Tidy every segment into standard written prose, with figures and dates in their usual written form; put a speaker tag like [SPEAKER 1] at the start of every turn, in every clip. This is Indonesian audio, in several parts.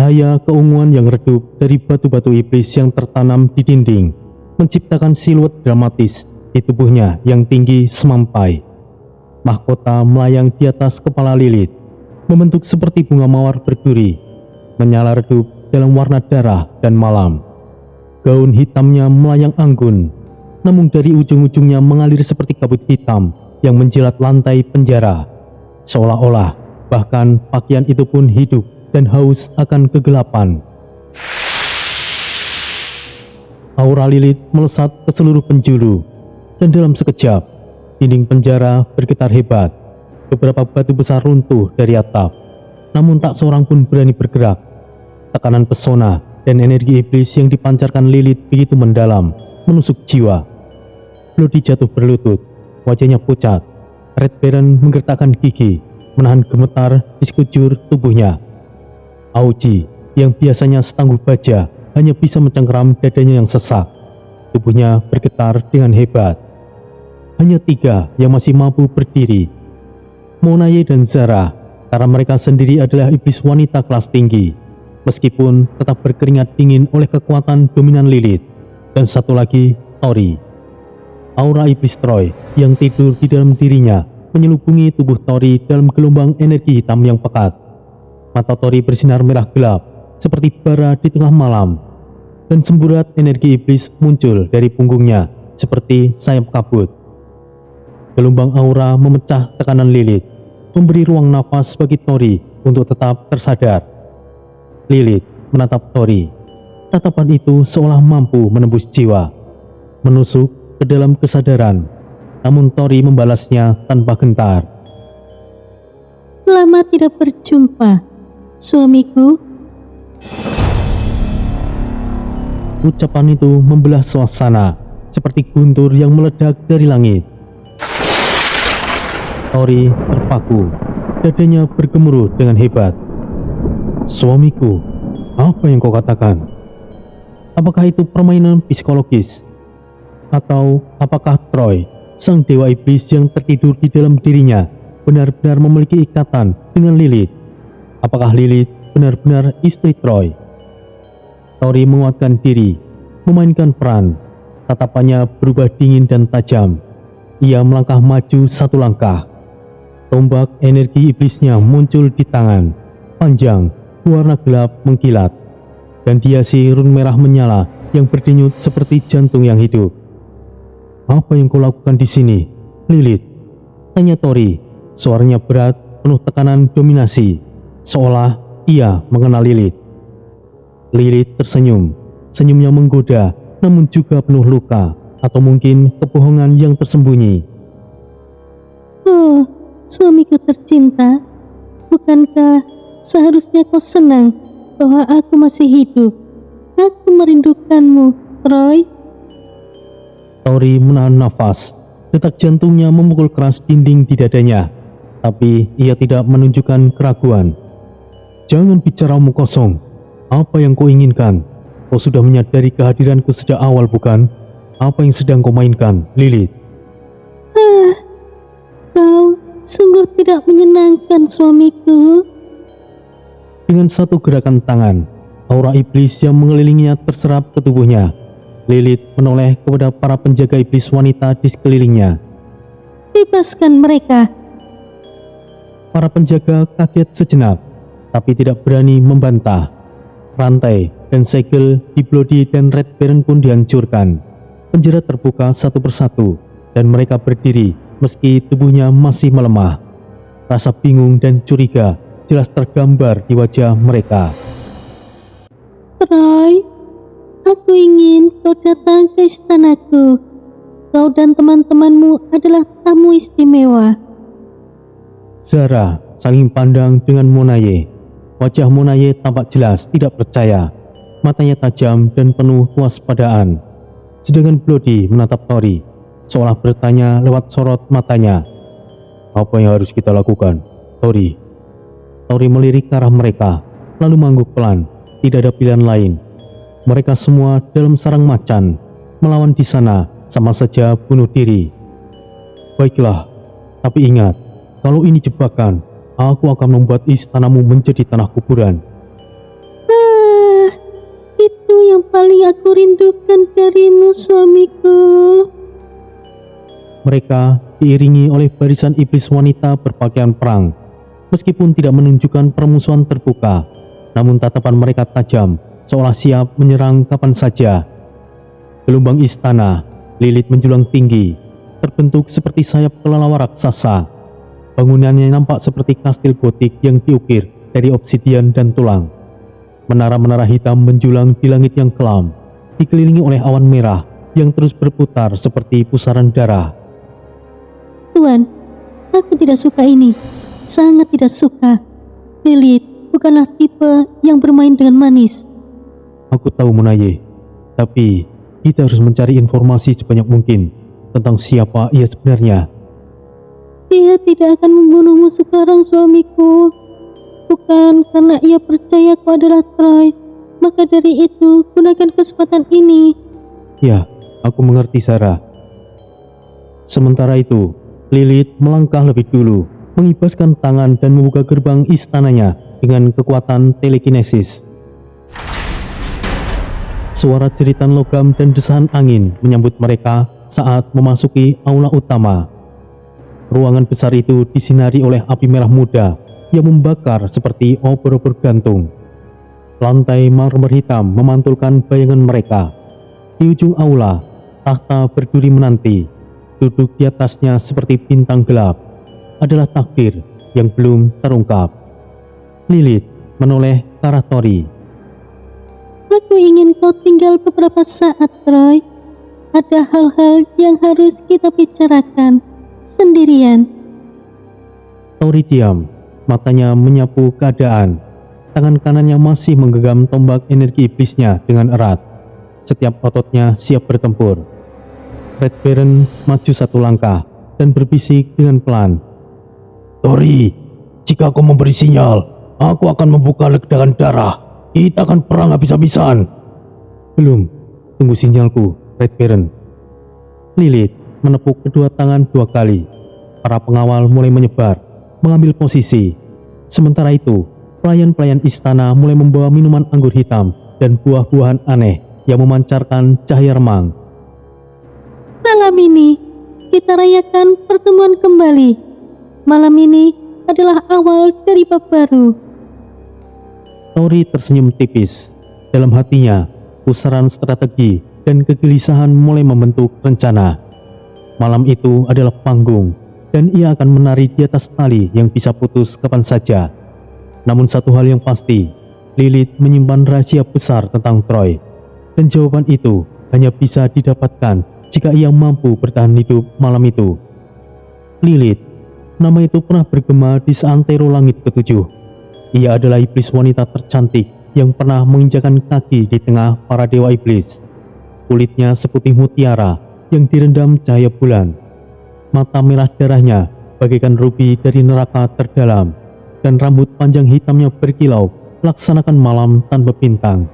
[SPEAKER 1] Cahaya keunguan yang redup dari batu-batu iblis yang tertanam di dinding menciptakan siluet dramatis di tubuhnya yang tinggi semampai. Mahkota melayang di atas kepala Lilith, membentuk seperti bunga mawar berduri, menyala redup dalam warna darah dan malam. Gaun hitamnya melayang anggun, namun dari ujung-ujungnya mengalir seperti kabut hitam yang menjilat lantai penjara. Seolah-olah bahkan pakaian itu pun hidup dan haus akan kegelapan. Aura Lilith melesat ke seluruh penjuru, dan dalam sekejap, dinding penjara bergetar hebat. Beberapa batu besar runtuh dari atap, namun tak seorang pun berani bergerak. Tekanan pesona dan energi iblis yang dipancarkan Lilith begitu mendalam, menusuk jiwa. Bloody jatuh berlutut, wajahnya pucat. Red Baron menggertakkan gigi, menahan gemetar di sekujur tubuhnya. Aoji yang biasanya setangguh baja hanya bisa mencengkeram dadanya yang sesak. Tubuhnya bergetar dengan hebat. Hanya 3 yang masih mampu berdiri, Monaye dan Zara, karena mereka sendiri adalah iblis wanita kelas tinggi, meskipun tetap berkeringat dingin oleh kekuatan dominan Lilith. Dan satu lagi, Tori. Aura iblis Troy yang tidur di dalam dirinya menyelubungi tubuh Tori dalam gelombang energi hitam yang pekat. Mata Tori bersinar merah gelap seperti bara di tengah malam, dan semburat energi iblis muncul dari punggungnya seperti sayap kabut. Gelombang aura memecah tekanan Lilith, memberi ruang nafas bagi Tori untuk tetap tersadar. Lilith menatap Tori. Tatapan itu seolah mampu menembus jiwa, menusuk ke dalam kesadaran. Namun Tori membalasnya tanpa gentar.
[SPEAKER 2] Lama tidak berjumpa, suamiku.
[SPEAKER 1] Ucapan itu membelah suasana seperti guntur yang meledak dari langit. Tori terpaku, dadanya bergemuruh dengan hebat. Suamiku, apa yang kau katakan? Apakah itu permainan psikologis? Atau apakah Troy, sang dewa iblis yang tertidur di dalam dirinya, benar-benar memiliki ikatan dengan Lilith? Apakah Lilith benar-benar istri Troy? Tori menguatkan diri, memainkan peran. Tatapannya berubah dingin dan tajam. Ia melangkah maju 1 langkah. Tombak energi iblisnya muncul di tangan, panjang, warna gelap mengkilat, dan dihiasi rune merah menyala yang berdenyut seperti jantung yang hidup. Apa yang kau lakukan di sini, Lilith? Tanya Tori. Suaranya berat, penuh tekanan dominasi, seolah ia mengenal Lilith. Lilith tersenyum, senyumnya menggoda, namun juga penuh luka, atau mungkin kebohongan yang tersembunyi.
[SPEAKER 2] Oh, suamiku tercinta, bukankah seharusnya kau senang bahwa aku masih hidup? Aku merindukanmu, Troy.
[SPEAKER 1] Tori menahan nafas, detak jantungnya memukul keras dinding di dadanya, tapi ia tidak menunjukkan keraguan. Jangan bicara omong kosong. Apa yang kau inginkan? Kau sudah menyadari kehadiranku sejak awal, bukan? Apa yang sedang kau mainkan, Lilith?
[SPEAKER 2] Kau sungguh tidak menyenangkan, suamiku.
[SPEAKER 1] Dengan satu gerakan tangan, aura iblis yang mengelilinginya terserap ke tubuhnya. Lilith menoleh kepada para penjaga iblis wanita di sekelilingnya.
[SPEAKER 2] Bebaskan mereka.
[SPEAKER 1] Para penjaga kaget sejenak, tapi tidak berani membantah. Rantai dan segel di Bloody dan Red Baron pun dihancurkan. Penjara terbuka satu persatu, dan mereka berdiri meski tubuhnya masih melemah. Rasa bingung dan curiga jelas tergambar di wajah mereka.
[SPEAKER 2] Troy, aku ingin kau datang ke istanaku. Kau dan teman-temanmu adalah tamu istimewa.
[SPEAKER 1] Zara saling pandang dengan Monaye. Wajah Monaye tampak jelas tidak percaya. Matanya tajam dan penuh kewaspadaan. Sedangkan Bloody menatap Tori, seolah bertanya lewat sorot matanya. Apa yang harus kita lakukan, Tori? Tori melirik ke arah mereka, lalu mengangguk pelan. Tidak ada pilihan lain. Mereka semua dalam sarang macan. Melawan di sana sama saja bunuh diri. Baiklah, tapi ingat, kalau ini jebakan, aku akan membuat istanamu menjadi tanah kuburan.
[SPEAKER 2] itu yang paling aku rindukan darimu, suamiku.
[SPEAKER 1] Mereka diiringi oleh barisan iblis wanita berpakaian perang. Meskipun tidak menunjukkan permusuhan terbuka, namun tatapan mereka tajam, seolah siap menyerang kapan saja. Gelombang istana, Lilith menjulang tinggi, terbentuk seperti sayap kelelawar raksasa. Bangunannya nampak seperti kastil gotik yang diukir dari obsidian dan tulang. Menara-menara hitam menjulang di langit yang kelam, dikelilingi oleh awan merah yang terus berputar seperti pusaran darah.
[SPEAKER 2] Tuan, aku tidak suka ini. Sangat tidak suka. Lilith bukanlah tipe yang bermain dengan manis.
[SPEAKER 1] Aku tahu, Munaye, tapi kita harus mencari informasi sebanyak mungkin tentang siapa ia sebenarnya.
[SPEAKER 2] Dia tidak akan membunuhmu sekarang, suamiku. Bukan karena ia percaya kau adalah Troy. Maka dari itu, gunakan kesempatan ini.
[SPEAKER 1] Ya, aku mengerti, Sarah. Sementara itu, Lilith melangkah lebih dulu, mengibaskan tangan dan membuka gerbang istananya dengan kekuatan telekinesis. Suara jeritan logam dan desahan angin menyambut mereka saat memasuki aula utama. Ruangan besar itu disinari oleh api merah muda yang membakar seperti obor-obor gantung. Lantai marmer hitam memantulkan bayangan mereka. Di ujung aula, tahta berduri menanti. Duduk di atasnya seperti bintang gelap adalah takdir yang belum terungkap. Lilith menoleh ke arah Tori.
[SPEAKER 2] Aku ingin kau tinggal beberapa saat, Troy. Ada hal-hal yang harus kita bicarakan sendirian.
[SPEAKER 1] Tori diam, matanya menyapu keadaan. Tangan kanannya masih menggenggam tombak energi iblisnya dengan erat. Setiap ototnya siap bertempur. Red Baron maju satu langkah dan berbisik dengan pelan. Tori, jika kau memberi sinyal, aku akan membuka ledakan darah. Kita akan perang habis-habisan. Belum, tunggu sinyalku, Red Baron. Lilith menepuk kedua tangan 2 kali. Para pengawal mulai menyebar, mengambil posisi. Sementara itu, pelayan-pelayan istana mulai membawa minuman anggur hitam dan buah-buahan aneh yang memancarkan cahaya remang.
[SPEAKER 2] Malam ini, kita rayakan pertemuan kembali. Malam ini adalah awal dari bab baru.
[SPEAKER 1] Tori tersenyum tipis. Dalam hatinya, pusaran strategi dan kegelisahan mulai membentuk rencana. Malam itu adalah panggung, dan ia akan menari di atas tali yang bisa putus kapan saja. Namun satu hal yang pasti, Lilith menyimpan rahasia besar tentang Troy. Dan jawaban itu hanya bisa didapatkan jika ia mampu bertahan hidup malam itu. Lilith, nama itu pernah bergema di seantero langit ketujuh. Ia adalah iblis wanita tercantik yang pernah menginjakan kaki di tengah para dewa iblis. Kulitnya seputih mutiara yang direndam cahaya bulan. Mata merah darahnya bagaikan rubi dari neraka terdalam, dan rambut panjang hitamnya berkilau laksanakan malam tanpa bintang.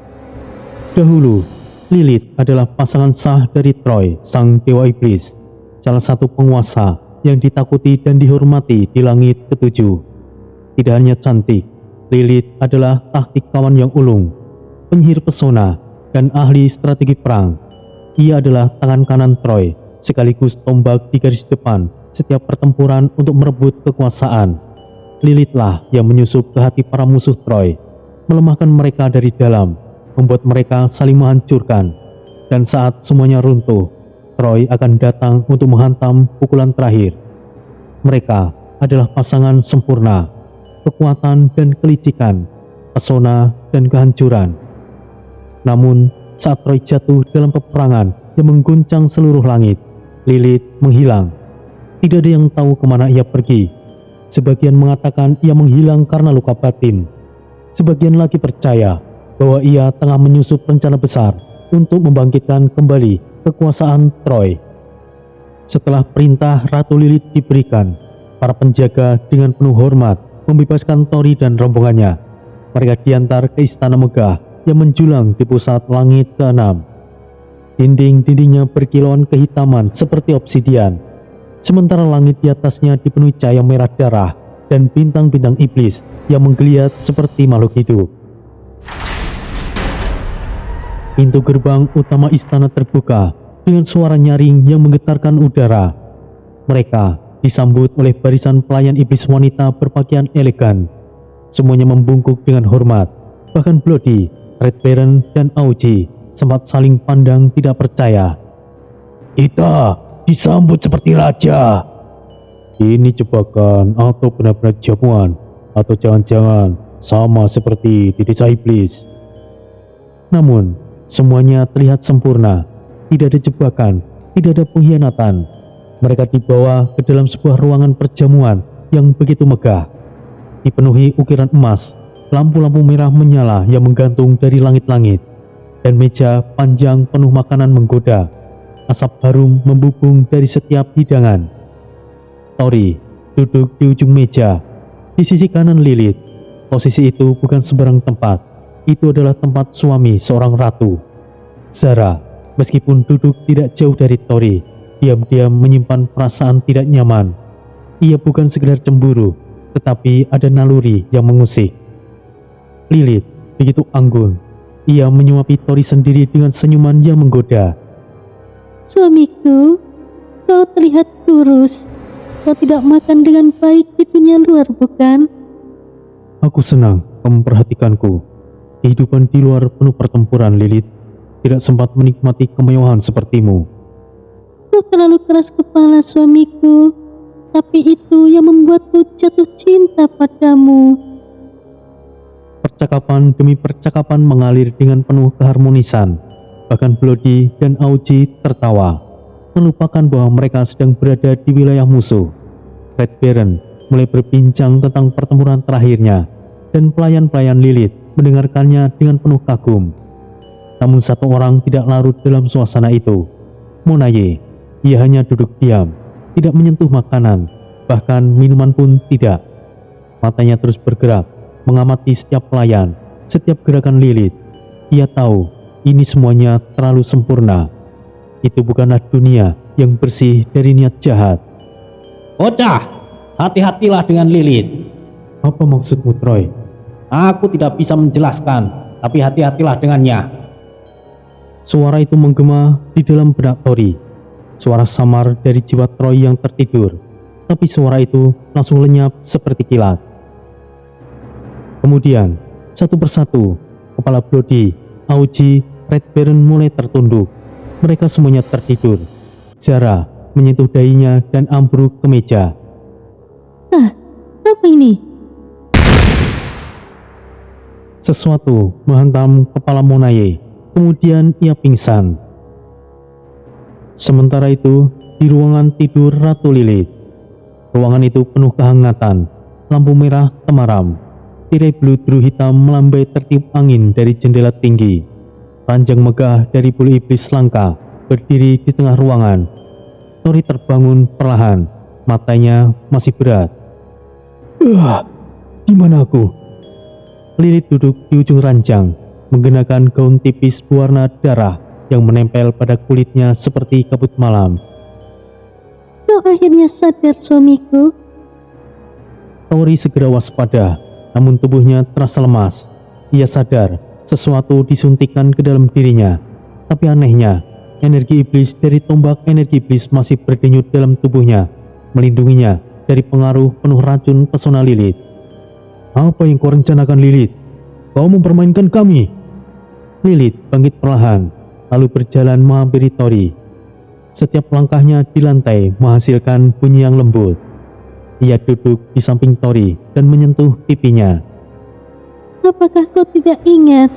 [SPEAKER 1] Dahulu, Lilith adalah pasangan sah dari Troy, sang dewa iblis, salah satu penguasa yang ditakuti dan dihormati di langit ketujuh. Tidak hanya cantik, Lilith adalah taktikawan yang ulung, penyihir pesona, dan ahli strategi perang. Ia adalah tangan kanan Troy, sekaligus tombak di garis depan setiap pertempuran untuk merebut kekuasaan. Lilithlah yang menyusup ke hati para musuh Troy, melemahkan mereka dari dalam, membuat mereka saling menghancurkan. Dan saat semuanya runtuh, Troy akan datang untuk menghantam pukulan terakhir. Mereka adalah pasangan sempurna, kekuatan dan kelicikan, pesona dan kehancuran. Namun, saat Troy jatuh dalam peperangan yang mengguncang seluruh langit, Lilith menghilang. Tidak ada yang tahu kemana ia pergi. Sebagian mengatakan ia menghilang karena luka batin. Sebagian lagi percaya bahwa ia tengah menyusup rencana besar untuk membangkitkan kembali kekuasaan Troy. Setelah perintah Ratu Lilith diberikan, para penjaga dengan penuh hormat membebaskan Tori dan rombongannya. Mereka diantar ke istana megah yang menjulang di pusat langit ke-6. Dinding-dindingnya berkilauan kehitaman seperti obsidian, sementara langit di atasnya dipenuhi cahaya merah darah dan bintang-bintang iblis yang menggeliat seperti makhluk hidup. Pintu gerbang utama istana terbuka dengan suara nyaring yang menggetarkan udara. Mereka disambut oleh barisan pelayan iblis wanita berpakaian elegan. Semuanya membungkuk dengan hormat. Bahkan Bloody, Red Baron, dan Auji sempat saling pandang tidak percaya. Kita disambut seperti raja. Ini jebakan atau benar-benar jamuan, atau jangan-jangan sama seperti di desa iblis. Namun, semuanya terlihat sempurna. Tidak ada jebakan, tidak ada pengkhianatan. Mereka dibawa ke dalam sebuah ruangan perjamuan yang begitu megah. Dipenuhi ukiran emas, lampu-lampu merah menyala yang menggantung dari langit-langit, dan meja panjang penuh makanan menggoda. Asap harum membubung dari setiap hidangan. Tori duduk di ujung meja, di sisi kanan Lilith. Posisi itu bukan sembarang tempat. Itu adalah tempat suami seorang ratu. Zara, meskipun duduk tidak jauh dari Tori, diam-diam menyimpan perasaan tidak nyaman. Ia bukan sekedar cemburu, tetapi ada naluri yang mengusik. Lilith begitu anggun. Ia menyuapi Tori sendiri dengan senyuman yang menggoda.
[SPEAKER 2] Suamiku, kau terlihat kurus. Kau tidak makan dengan baik di dunia luar, bukan?
[SPEAKER 1] Aku senang kau memperhatikanku. Kehidupan di luar penuh pertempuran, Lilith. Tidak sempat menikmati kemewahan sepertimu.
[SPEAKER 2] Kau terlalu keras kepala, suamiku. Tapi itu yang membuatku jatuh cinta padamu.
[SPEAKER 1] Percakapan demi percakapan mengalir dengan penuh keharmonisan. Bahkan Bloody dan Auji tertawa, melupakan bahwa mereka sedang berada di wilayah musuh. Red Baron mulai berbincang tentang pertempuran terakhirnya, dan pelayan-pelayan Lilith mendengarkannya dengan penuh kagum. Namun satu orang tidak larut dalam suasana itu. Monaye. Ia hanya duduk diam, tidak menyentuh makanan, bahkan minuman pun tidak. Matanya terus bergerak, mengamati setiap pelayan, setiap gerakan Lilith. Ia tahu ini semuanya terlalu sempurna. Itu bukanlah dunia yang bersih dari niat jahat.
[SPEAKER 3] Bocah, hati-hatilah dengan Lilith.
[SPEAKER 1] Apa maksudmu, Troy?
[SPEAKER 3] Aku tidak bisa menjelaskan, tapi hati-hatilah dengannya.
[SPEAKER 1] Suara itu menggema di dalam benak Tori. Suara samar dari jiwa Troy yang tertidur. Tapi suara itu langsung lenyap seperti kilat. Kemudian, satu persatu, kepala Bloody, Auji, Red Baron mulai tertunduk. Mereka semuanya tertidur. Zara menyentuh dahinya dan ambruk ke meja.
[SPEAKER 2] Apa ini?
[SPEAKER 1] Sesuatu menghantam kepala Monaye. Kemudian ia pingsan. Sementara itu, di ruangan tidur Ratu Lilith. Ruangan itu penuh kehangatan. Lampu merah temaram. Tirai bludru hitam melambai tertiup angin dari jendela tinggi. Ranjang megah dari bulu iblis langka berdiri di tengah ruangan. Tori terbangun perlahan. Matanya masih berat. Di mana aku? Lilith duduk di ujung ranjang, mengenakan gaun tipis berwarna darah yang menempel pada kulitnya seperti kabut malam.
[SPEAKER 2] Kau akhirnya sadar, suamiku.
[SPEAKER 1] Tori segera waspada, namun tubuhnya terasa lemas. Ia sadar sesuatu disuntikkan ke dalam dirinya. Tapi anehnya, energi iblis dari tombak energi iblis masih berdenyut dalam tubuhnya, melindunginya dari pengaruh penuh racun pesona Lilith. Apa yang kau rencanakan, Lilith? Kau mempermainkan kami. Lilith bangkit perlahan, lalu berjalan menghampiri Tori. Setiap langkahnya di lantai menghasilkan bunyi yang lembut. Ia duduk di samping Tori dan menyentuh pipinya.
[SPEAKER 2] Apakah kau tidak ingat?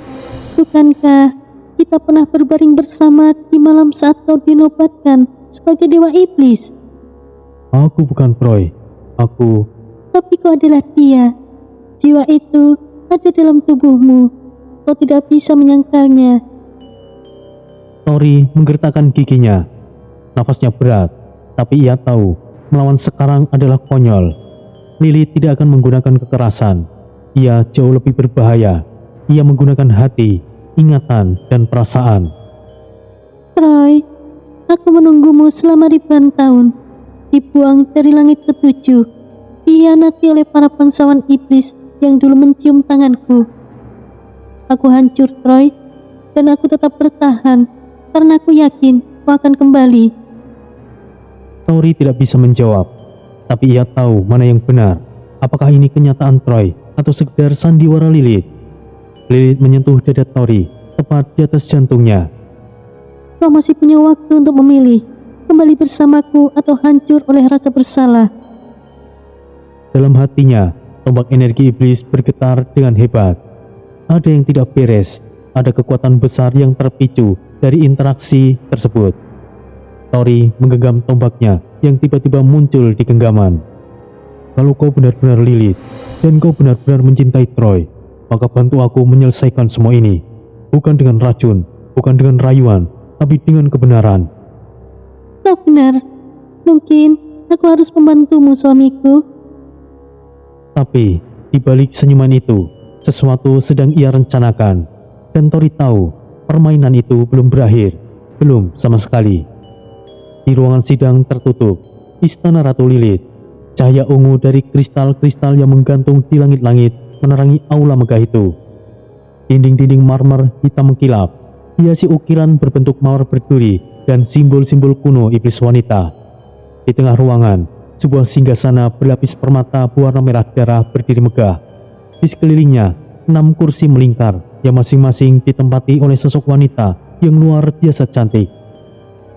[SPEAKER 2] Bukankah kita pernah berbaring bersama di malam saat kau dinobatkan sebagai dewa iblis?
[SPEAKER 1] Aku bukan Troy.
[SPEAKER 2] Tapi kau adalah dia. Jiwa itu ada dalam tubuhmu. Kau tidak bisa menyangkalnya.
[SPEAKER 1] Tori menggertakkan giginya. Nafasnya berat, tapi ia tahu melawan sekarang adalah konyol. Lilith tidak akan menggunakan kekerasan. Ia jauh lebih berbahaya. Ia menggunakan hati, ingatan, dan perasaan.
[SPEAKER 2] Troy, aku menunggumu selama ribuan tahun. Dibuang dari langit ketujuh. Dihianati oleh para bangsawan iblis yang dulu mencium tanganku. Aku hancur, Troy. dan aku tetap bertahan karena aku yakin kau akan kembali.
[SPEAKER 1] Tori tidak bisa menjawab, tapi ia tahu mana yang benar. Apakah ini kenyataan Troy atau sekedar sandiwara Lilith? Lilith menyentuh dada Tori tepat di atas jantungnya.
[SPEAKER 2] Kau masih punya waktu untuk memilih, kembali bersamaku atau hancur oleh rasa bersalah.
[SPEAKER 1] Dalam hatinya, tombak energi iblis bergetar dengan hebat. Ada yang tidak beres, ada kekuatan besar yang terpicu dari interaksi tersebut. Tori menggenggam tombaknya yang tiba-tiba muncul di genggaman. Kalau kau benar-benar Lilith, dan kau benar-benar mencintai Troy, maka bantu aku menyelesaikan semua ini. Bukan dengan racun, bukan dengan rayuan, tapi dengan kebenaran.
[SPEAKER 2] Kau benar, mungkin aku harus membantumu suamiku.
[SPEAKER 1] Tapi, di balik senyuman itu, sesuatu sedang ia rencanakan. Dan Tori tahu, permainan itu belum berakhir. Belum sama sekali. Di ruangan sidang tertutup, istana Ratu Lilith. Cahaya ungu dari kristal-kristal yang menggantung di langit-langit menerangi aula megah itu. Dinding-dinding marmer hitam mengkilap, hiasi ukiran berbentuk mawar berduri dan simbol-simbol kuno iblis wanita. Di tengah ruangan, sebuah singgasana berlapis permata berwarna merah darah berdiri megah. Di sekelilingnya, 6 kursi melingkar yang masing-masing ditempati oleh sosok wanita yang luar biasa cantik.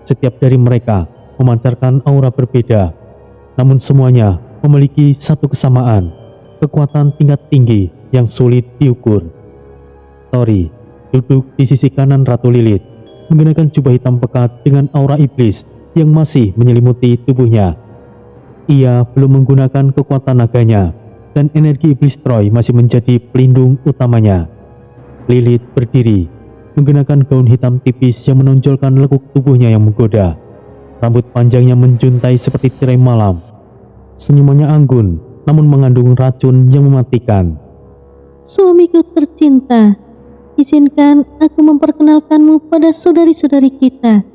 [SPEAKER 1] Setiap dari mereka memancarkan aura berbeda, namun semuanya memiliki satu kesamaan, kekuatan tingkat tinggi yang sulit diukur. Tori duduk di sisi kanan Ratu Lilith, mengenakan jubah hitam pekat dengan aura iblis yang masih menyelimuti tubuhnya. Ia belum menggunakan kekuatan naganya, dan energi iblis Troy masih menjadi pelindung utamanya. Lilith berdiri, mengenakan gaun hitam tipis yang menonjolkan lekuk tubuhnya yang menggoda. Rambut panjangnya menjuntai seperti tirai malam. Senyumannya anggun, namun mengandung racun yang mematikan.
[SPEAKER 2] Suamiku tercinta, izinkan aku memperkenalkanmu pada saudari-saudari kita.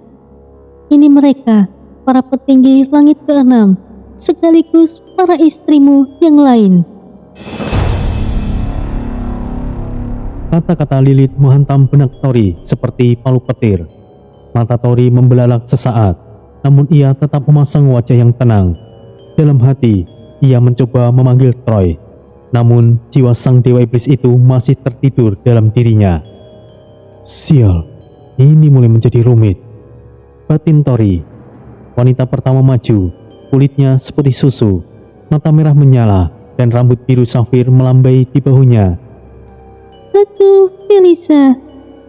[SPEAKER 2] Ini mereka, para petinggi langit ke-6, sekaligus para istrimu yang lain.
[SPEAKER 1] Kata-kata Lilith menghantam benak Tori seperti palu petir. Mata Tori membelalak sesaat, namun ia tetap memasang wajah yang tenang. Dalam hati, ia mencoba memanggil Troy, namun jiwa sang dewa iblis itu masih tertidur dalam dirinya. Sial, ini mulai menjadi rumit. Batin Tori. Wanita pertama maju, kulitnya seperti susu, mata merah menyala, dan rambut biru safir melambai di bahunya.
[SPEAKER 2] Aku, Felisa,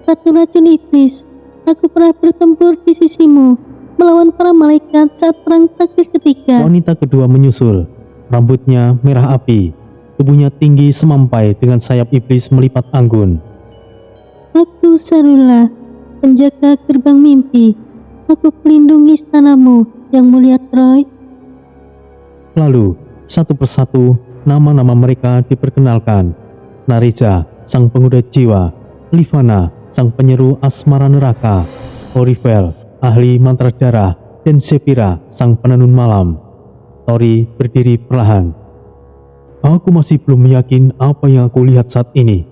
[SPEAKER 2] ratu racun iblis. Aku pernah bertempur di sisimu, melawan para malaikat saat perang takdir ketiga.
[SPEAKER 1] Wanita kedua menyusul, rambutnya merah api, tubuhnya tinggi semampai dengan sayap iblis melipat anggun.
[SPEAKER 2] Aku Sarula, penjaga gerbang mimpi. Aku pelindung istanamu yang mulia Troy.
[SPEAKER 1] Lalu, satu persatu, nama-nama mereka diperkenalkan. Nariza, sang penguda jiwa. Livana, sang penyeru asmara neraka. Orivel, ahli mantra darah. Dan Sepira, sang penenun malam. Tori berdiri perlahan. Aku masih belum yakin apa yang aku lihat saat ini.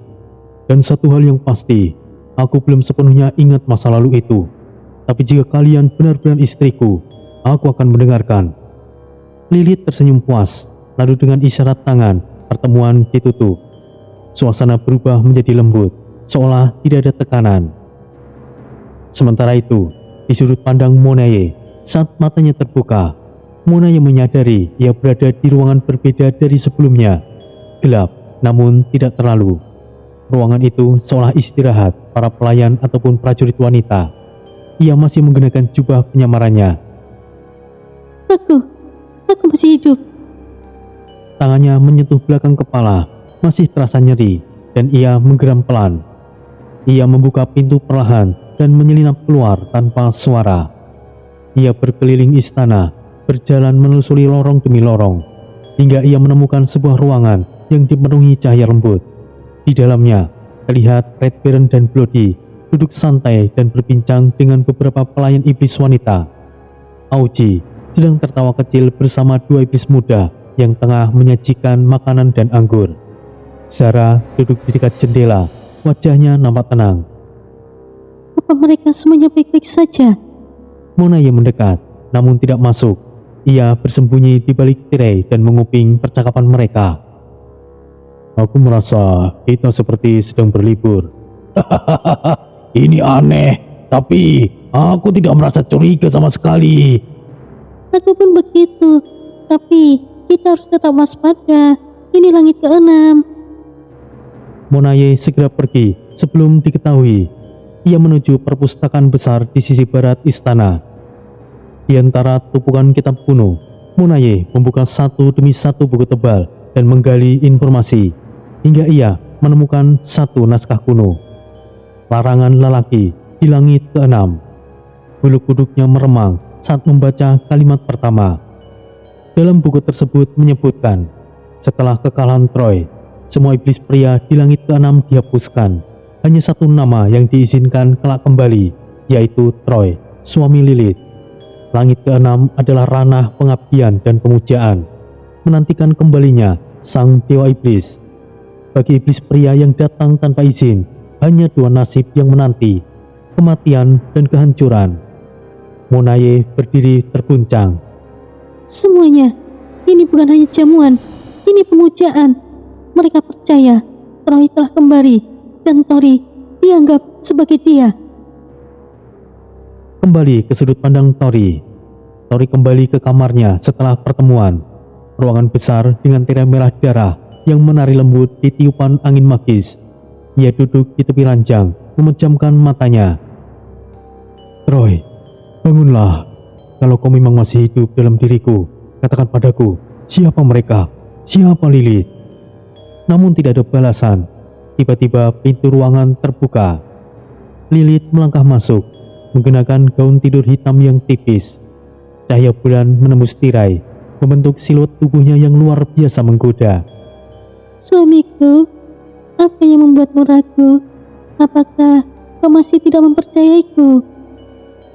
[SPEAKER 1] Dan satu hal yang pasti, aku belum sepenuhnya ingat masa lalu itu. Tapi jika kalian benar-benar istriku, aku akan mendengarkan. Lilith tersenyum puas, lalu dengan isyarat tangan, pertemuan ditutup. Suasana berubah menjadi lembut, seolah tidak ada tekanan. Sementara itu, di sudut pandang Monaye, saat matanya terbuka, Monaye menyadari ia berada di ruangan berbeda dari sebelumnya. Gelap, namun tidak terlalu. Ruangan itu seolah istirahat para pelayan ataupun prajurit wanita. Ia masih menggunakan jubah penyamarannya.
[SPEAKER 2] Aku masih hidup.
[SPEAKER 1] Tangannya menyentuh belakang kepala, masih terasa nyeri, dan ia menggeram pelan. Ia membuka pintu perlahan dan menyelinap keluar tanpa suara. Ia berkeliling istana, berjalan menelusuri lorong demi lorong, hingga ia menemukan sebuah ruangan yang dipenuhi cahaya lembut. Di dalamnya, terlihat Red Baron dan Bloody duduk santai dan berbincang dengan beberapa pelayan iblis wanita. Auji sedang tertawa kecil bersama dua iblis muda yang tengah menyajikan makanan dan anggur. Zara duduk di dekat jendela, wajahnya nampak tenang.
[SPEAKER 2] Apa mereka semuanya baik-baik saja?
[SPEAKER 1] Monaye mendekat, namun tidak masuk. Ia bersembunyi di balik tirai dan menguping percakapan mereka. Aku merasa kita seperti sedang berlibur. Ini aneh, tapi aku tidak merasa curiga sama sekali.
[SPEAKER 2] Aku pun begitu, tapi kita harus tetap waspada. Ini langit keenam.
[SPEAKER 1] Monaye segera pergi sebelum diketahui. Ia menuju perpustakaan besar di sisi barat istana. Di antara tumpukan kitab kuno, Monaye membuka satu demi satu buku tebal dan menggali informasi, hingga ia menemukan satu naskah kuno. Larangan lelaki di langit keenam. Bulu kuduknya meremang saat membaca kalimat pertama. Dalam buku tersebut menyebutkan, setelah kekalahan Troy, semua iblis pria di langit keenam dihapuskan. Hanya satu nama yang diizinkan kelak kembali, yaitu Troy, suami Lilith. Langit keenam adalah ranah pengabdian dan pemujaan, menantikan kembalinya sang dewa iblis. Bagi iblis pria yang datang tanpa izin, hanya dua nasib yang menanti, kematian dan kehancuran. Monaye berdiri terguncang.
[SPEAKER 2] Semuanya, ini bukan hanya jamuan, ini pemujaan. Mereka percaya Troy telah kembali dan Tori dianggap sebagai dia.
[SPEAKER 1] Kembali ke sudut pandang Tori. Tori kembali ke kamarnya setelah pertemuan. Ruangan besar dengan tirai merah darah yang menari lembut di tiupan angin magis. Ia duduk di tepi ranjang, memejamkan matanya. Troy, bangunlah. Kalau kau memang masih hidup dalam diriku, katakan padaku, siapa mereka? Siapa Lilith? Namun tidak ada balasan. Tiba-tiba pintu ruangan terbuka. Lilith melangkah masuk, menggunakan gaun tidur hitam yang tipis. Cahaya bulan menembus tirai, membentuk siluet tubuhnya yang luar biasa menggoda.
[SPEAKER 2] Suamiku, apa yang membuatmu ragu? Apakah kau masih tidak mempercayaiku?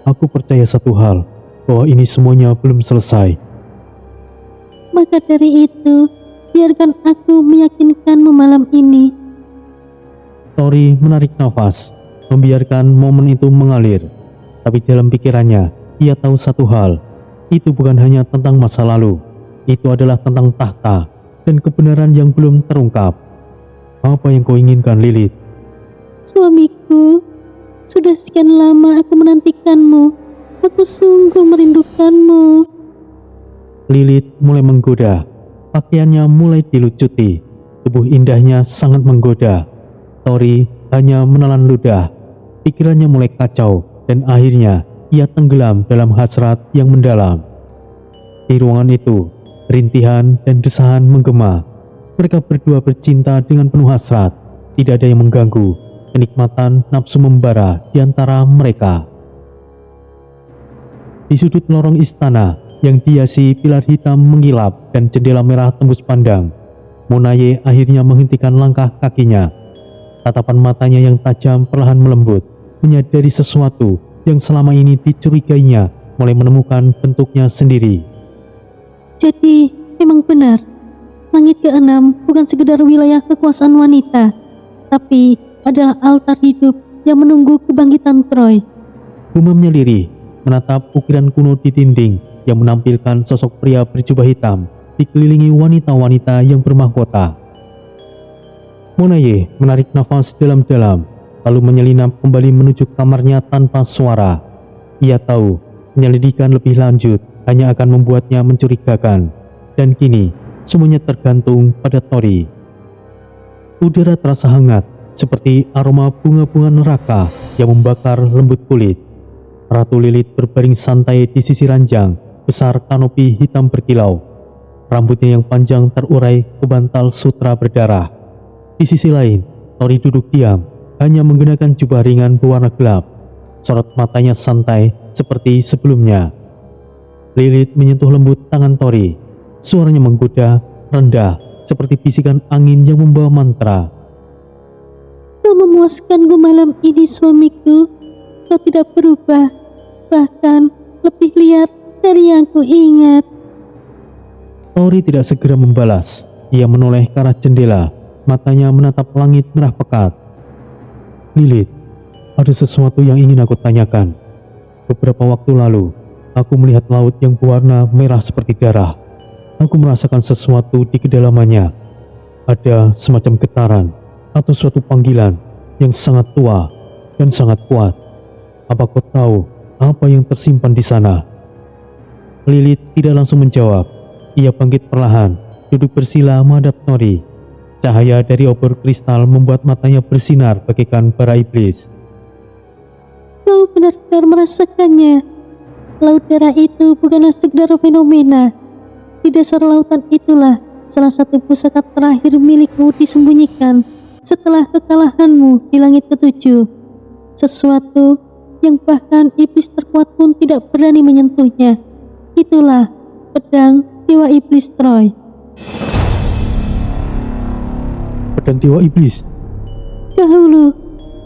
[SPEAKER 1] Aku percaya satu hal, bahwa ini semuanya belum selesai.
[SPEAKER 2] Maka dari itu, biarkan aku meyakinkanmu malam ini.
[SPEAKER 1] Tori menarik nafas, membiarkan momen itu mengalir. Tapi dalam pikirannya, ia tahu satu hal. Itu bukan hanya tentang masa lalu. Itu adalah tentang tahta dan kebenaran yang belum terungkap. Apa yang kau inginkan, Lilith?
[SPEAKER 2] Suamiku, sudah sekian lama aku menantikanmu. Aku sungguh merindukanmu.
[SPEAKER 1] Lilith mulai menggoda. Pakaiannya mulai dilucuti. Tubuh indahnya sangat menggoda. Tori hanya menelan ludah. Pikirannya mulai kacau dan akhirnya ia tenggelam dalam hasrat yang mendalam. Di ruangan itu, rintihan dan desahan menggema. Mereka berdua bercinta dengan penuh hasrat. Tidak ada yang mengganggu. Kenikmatan nafsu membara di antara mereka. Di sudut lorong istana yang dihiasi pilar hitam mengkilap dan jendela merah tembus pandang, Monaye akhirnya menghentikan langkah kakinya. Tatapan matanya yang tajam perlahan melembut, menyadari sesuatu yang selama ini dicurigainya mulai menemukan bentuknya sendiri.
[SPEAKER 2] Jadi, memang benar. Langit keenam bukan sekedar wilayah kekuasaan wanita, tapi adalah altar hidup yang menunggu kebangkitan Troy.
[SPEAKER 1] Gumamnya lirih, menatap ukiran kuno di dinding yang menampilkan sosok pria berjubah hitam dikelilingi wanita-wanita yang bermahkota. Monaye menarik nafas dalam-dalam, lalu menyelinap kembali menuju kamarnya tanpa suara. Ia tahu, penyelidikan lebih lanjut hanya akan membuatnya mencurigakan, dan kini semuanya tergantung pada Tori. Udara terasa hangat, seperti aroma bunga-bunga neraka yang membakar lembut kulit. Ratu Lilith berbaring santai di sisi ranjang besar kanopi hitam berkilau. Rambutnya yang panjang terurai ke bantal sutra berdarah. Di sisi lain, Tori duduk diam, hanya menggunakan jubah ringan berwarna gelap. Sorot matanya santai seperti sebelumnya. Lilith menyentuh lembut tangan Tori. Suaranya menggoda, rendah, seperti bisikan angin yang membawa mantra.
[SPEAKER 2] Kau memuaskanku malam ini, suamiku. Kau tidak berubah, bahkan lebih liar dari yang ku ingat.
[SPEAKER 1] Tori tidak segera membalas. Ia menoleh ke arah jendela, matanya menatap langit merah pekat. Lilith, ada sesuatu yang ingin aku tanyakan. Beberapa waktu lalu, aku melihat laut yang berwarna merah seperti darah. Aku merasakan sesuatu di kedalamannya. Ada semacam getaran atau suatu panggilan yang sangat tua dan sangat kuat. Apa kau tahu apa yang tersimpan di sana? Lilith tidak langsung menjawab. Ia bangkit perlahan, duduk bersila menghadap Tori. Cahaya dari obor kristal membuat matanya bersinar bagaikan bara iblis.
[SPEAKER 2] Kau benar-benar merasakannya. Laut darah itu bukanlah sekedar fenomena. Di dasar lautan itulah salah satu pusaka terakhir milikmu disembunyikan setelah kekalahanmu di langit ketujuh. Sesuatu yang bahkan iblis terkuat pun tidak berani menyentuhnya. Itulah pedang Dewa Iblis Troy.
[SPEAKER 1] Pedang Dewa Iblis?
[SPEAKER 2] Dahulu,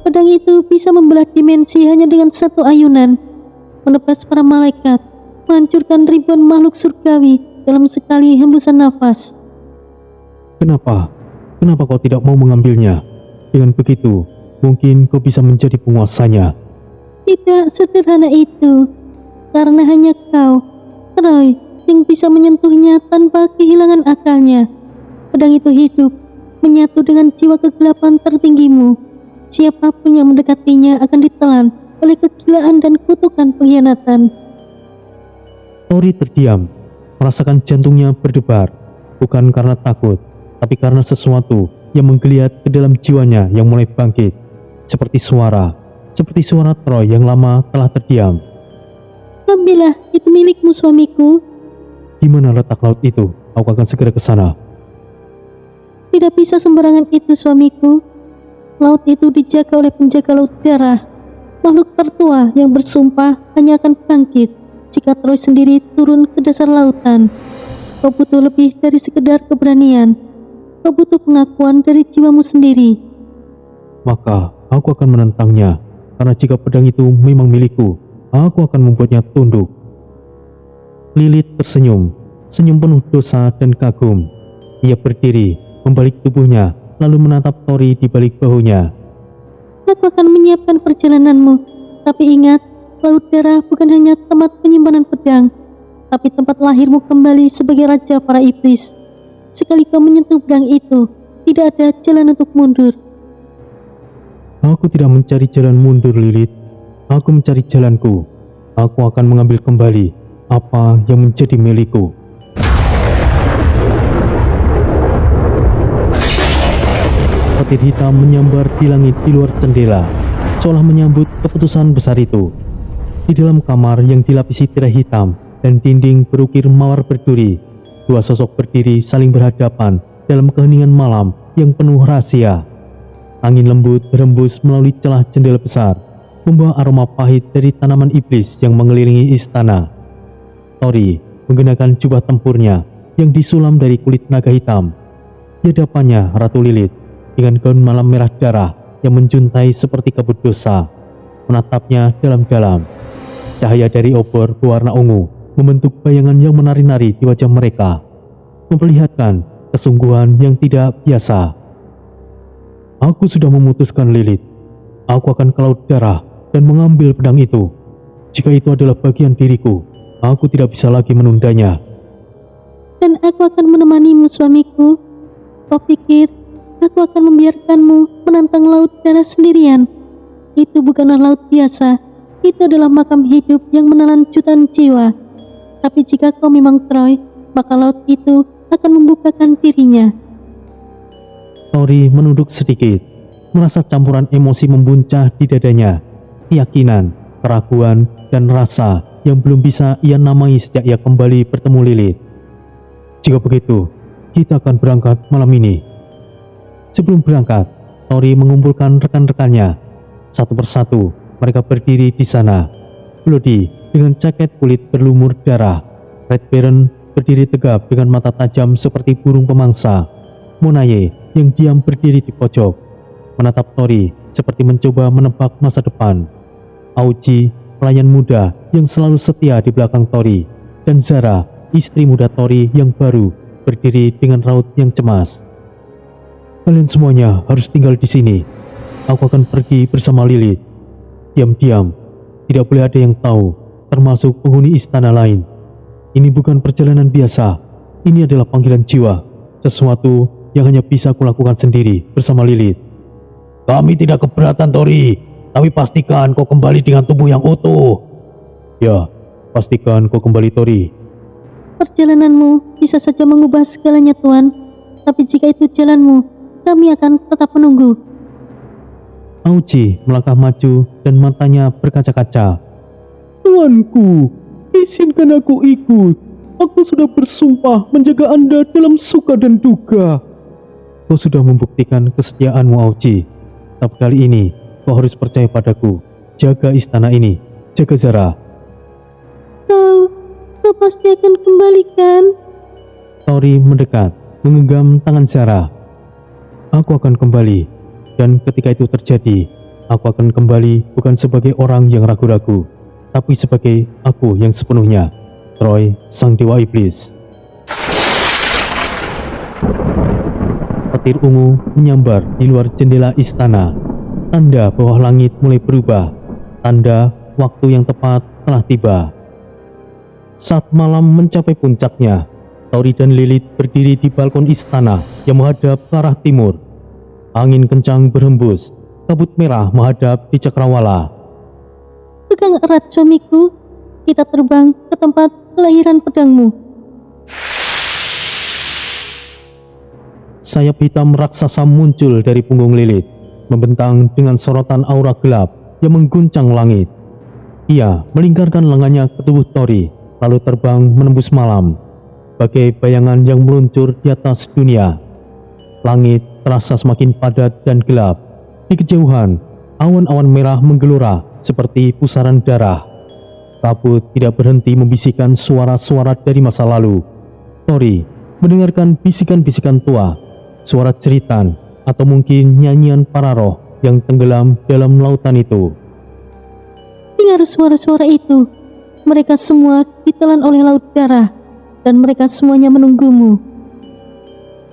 [SPEAKER 2] pedang itu bisa membelah dimensi hanya dengan satu ayunan, menebas para malaikat, menghancurkan ribuan makhluk surgawi dalam sekali hembusan nafas.
[SPEAKER 1] Kenapa? Kenapa kau tidak mau mengambilnya? Dengan begitu, mungkin kau bisa menjadi penguasanya.
[SPEAKER 2] Tidak sederhana itu, karena hanya kau, Troy, yang bisa menyentuhnya tanpa kehilangan akalnya. Pedang itu hidup, menyatu dengan jiwa kegelapan tertinggimu. Siapapun yang mendekatinya akan ditelan oleh kegilaan dan kutukan pengkhianatan.
[SPEAKER 1] Tori terdiam, merasakan jantungnya berdebar, bukan karena takut, tapi karena sesuatu yang menggeliat ke dalam jiwanya yang mulai bangkit, seperti suara Troy yang lama telah terdiam.
[SPEAKER 2] Ambillah, itu milikmu suamiku.
[SPEAKER 1] Di mana letak laut itu? Aku akan segera ke sana.
[SPEAKER 2] Tidak bisa sembarangan itu suamiku. Laut itu dijaga oleh penjaga laut darah. Makhluk tertua yang bersumpah hanya akan bangkit jika Troy sendiri turun ke dasar lautan. Kau butuh lebih dari sekedar keberanian. Kau butuh pengakuan dari jiwamu sendiri.
[SPEAKER 1] Maka aku akan menentangnya, karena jika pedang itu memang milikku, aku akan membuatnya tunduk. Lilith tersenyum, senyum penuh dosa dan kagum. Ia berdiri, membalik tubuhnya, lalu menatap Tori di balik bahunya.
[SPEAKER 2] Aku akan menyiapkan perjalananmu, tapi ingat, laut darah bukan hanya tempat penyimpanan pedang, tapi tempat lahirmu kembali sebagai raja para iblis. Sekali kau menyentuh pedang itu, tidak ada jalan untuk mundur.
[SPEAKER 1] Aku tidak mencari jalan mundur, Lilith. Aku mencari jalanku. Aku akan mengambil kembali apa yang menjadi milikku. Petir hitam menyambar di langit di luar jendela, seolah menyambut keputusan besar itu. Di dalam kamar yang dilapisi tirai hitam dan dinding berukir mawar berduri, dua sosok berdiri saling berhadapan dalam keheningan malam yang penuh rahasia. Angin lembut berembus melalui celah jendela besar, membawa aroma pahit dari tanaman iblis yang mengelilingi istana. Tori menggunakan jubah tempurnya yang disulam dari kulit naga hitam. Di hadapannya Ratu Lilith dengan gaun malam merah darah yang menjuntai seperti kabut dosa, menatapnya dalam-dalam. Cahaya dari obor berwarna ungu membentuk bayangan yang menari-nari di wajah mereka, memperlihatkan kesungguhan yang tidak biasa. Aku sudah memutuskan, Lilith. Aku akan ke laut darah dan mengambil pedang itu. Jika itu adalah bagian diriku, aku tidak bisa lagi menundanya.
[SPEAKER 2] Dan aku akan menemanimu suamiku. Kau pikir aku akan membiarkanmu menantang laut darah sendirian? Itu bukanlah laut biasa. Itu adalah makam hidup yang menelan jutaan jiwa. Tapi jika kau memang Troy, maka laut itu akan membukakan dirinya.
[SPEAKER 1] Tori menunduk sedikit, merasa campuran emosi membuncah di dadanya. Keyakinan, keraguan, dan rasa yang belum bisa ia namai sejak ia kembali bertemu Lilith. Jika begitu, kita akan berangkat malam ini. Sebelum berangkat, Tori mengumpulkan rekan-rekannya. Satu persatu, mereka berdiri di sana. Bloody dengan jaket kulit berlumur darah. Red Baron berdiri tegap dengan mata tajam seperti burung pemangsa. Monaye yang diam berdiri di pojok, menatap Tori seperti mencoba menebak masa depan. Auji, pelayan muda yang selalu setia di belakang Tori, dan Zara, istri muda Tori yang baru, berdiri dengan raut yang cemas. Kalian semuanya harus tinggal di sini. Aku akan pergi bersama Lilith. Diam-diam, tidak boleh ada yang tahu, termasuk penghuni istana lain. Ini bukan perjalanan biasa, ini adalah panggilan jiwa, sesuatu yang hanya bisa kulakukan sendiri bersama Lilith. Kami tidak keberatan, Tori, tapi pastikan kau kembali dengan tubuh yang utuh. Ya, pastikan kau kembali, Tori.
[SPEAKER 2] Perjalananmu bisa saja mengubah segalanya, Tuan. Tapi jika itu jalanmu, kami akan tetap menunggu.
[SPEAKER 1] Auji melangkah maju dan matanya berkaca-kaca. Tuanku, izinkan aku ikut. Aku sudah bersumpah menjaga Anda dalam suka dan duka. Kau sudah membuktikan kesetiaanmu, Auji. Tapi kali ini, kau harus percaya padaku. Jaga istana ini, jaga Zara.
[SPEAKER 2] Kau pasti akan kembalikan.
[SPEAKER 1] Tori mendekat, menggenggam tangan Zara. Aku akan kembali, dan ketika itu terjadi, aku akan kembali bukan sebagai orang yang ragu-ragu, tapi sebagai aku yang sepenuhnya, Troy, sang dewa iblis. Petir ungu menyambar di luar jendela istana. Tanda bawah langit mulai berubah, tanda waktu yang tepat telah tiba. Saat malam mencapai puncaknya, Tori dan Lilith berdiri di balkon istana yang menghadap ke arah timur. Angin kencang berhembus, kabut merah menghadap di cakrawala.
[SPEAKER 2] Pegang erat suamiku, kita terbang ke tempat kelahiran pedangmu.
[SPEAKER 1] Sayap hitam raksasa muncul dari punggung Lilith, membentang dengan sorotan aura gelap yang mengguncang langit. Ia melingkarkan lengannya ke tubuh Tori, lalu terbang menembus malam, bagai bayangan yang meluncur di atas dunia. Langit terasa semakin padat dan gelap. Di kejauhan, awan-awan merah menggelora seperti pusaran darah. Kabut tidak berhenti membisikkan suara-suara dari masa lalu. Tori mendengarkan bisikan-bisikan tua, suara jeritan, atau mungkin nyanyian para roh yang tenggelam dalam lautan itu.
[SPEAKER 2] Dengar suara-suara itu. Mereka semua ditelan oleh laut darah, dan mereka semuanya menunggumu.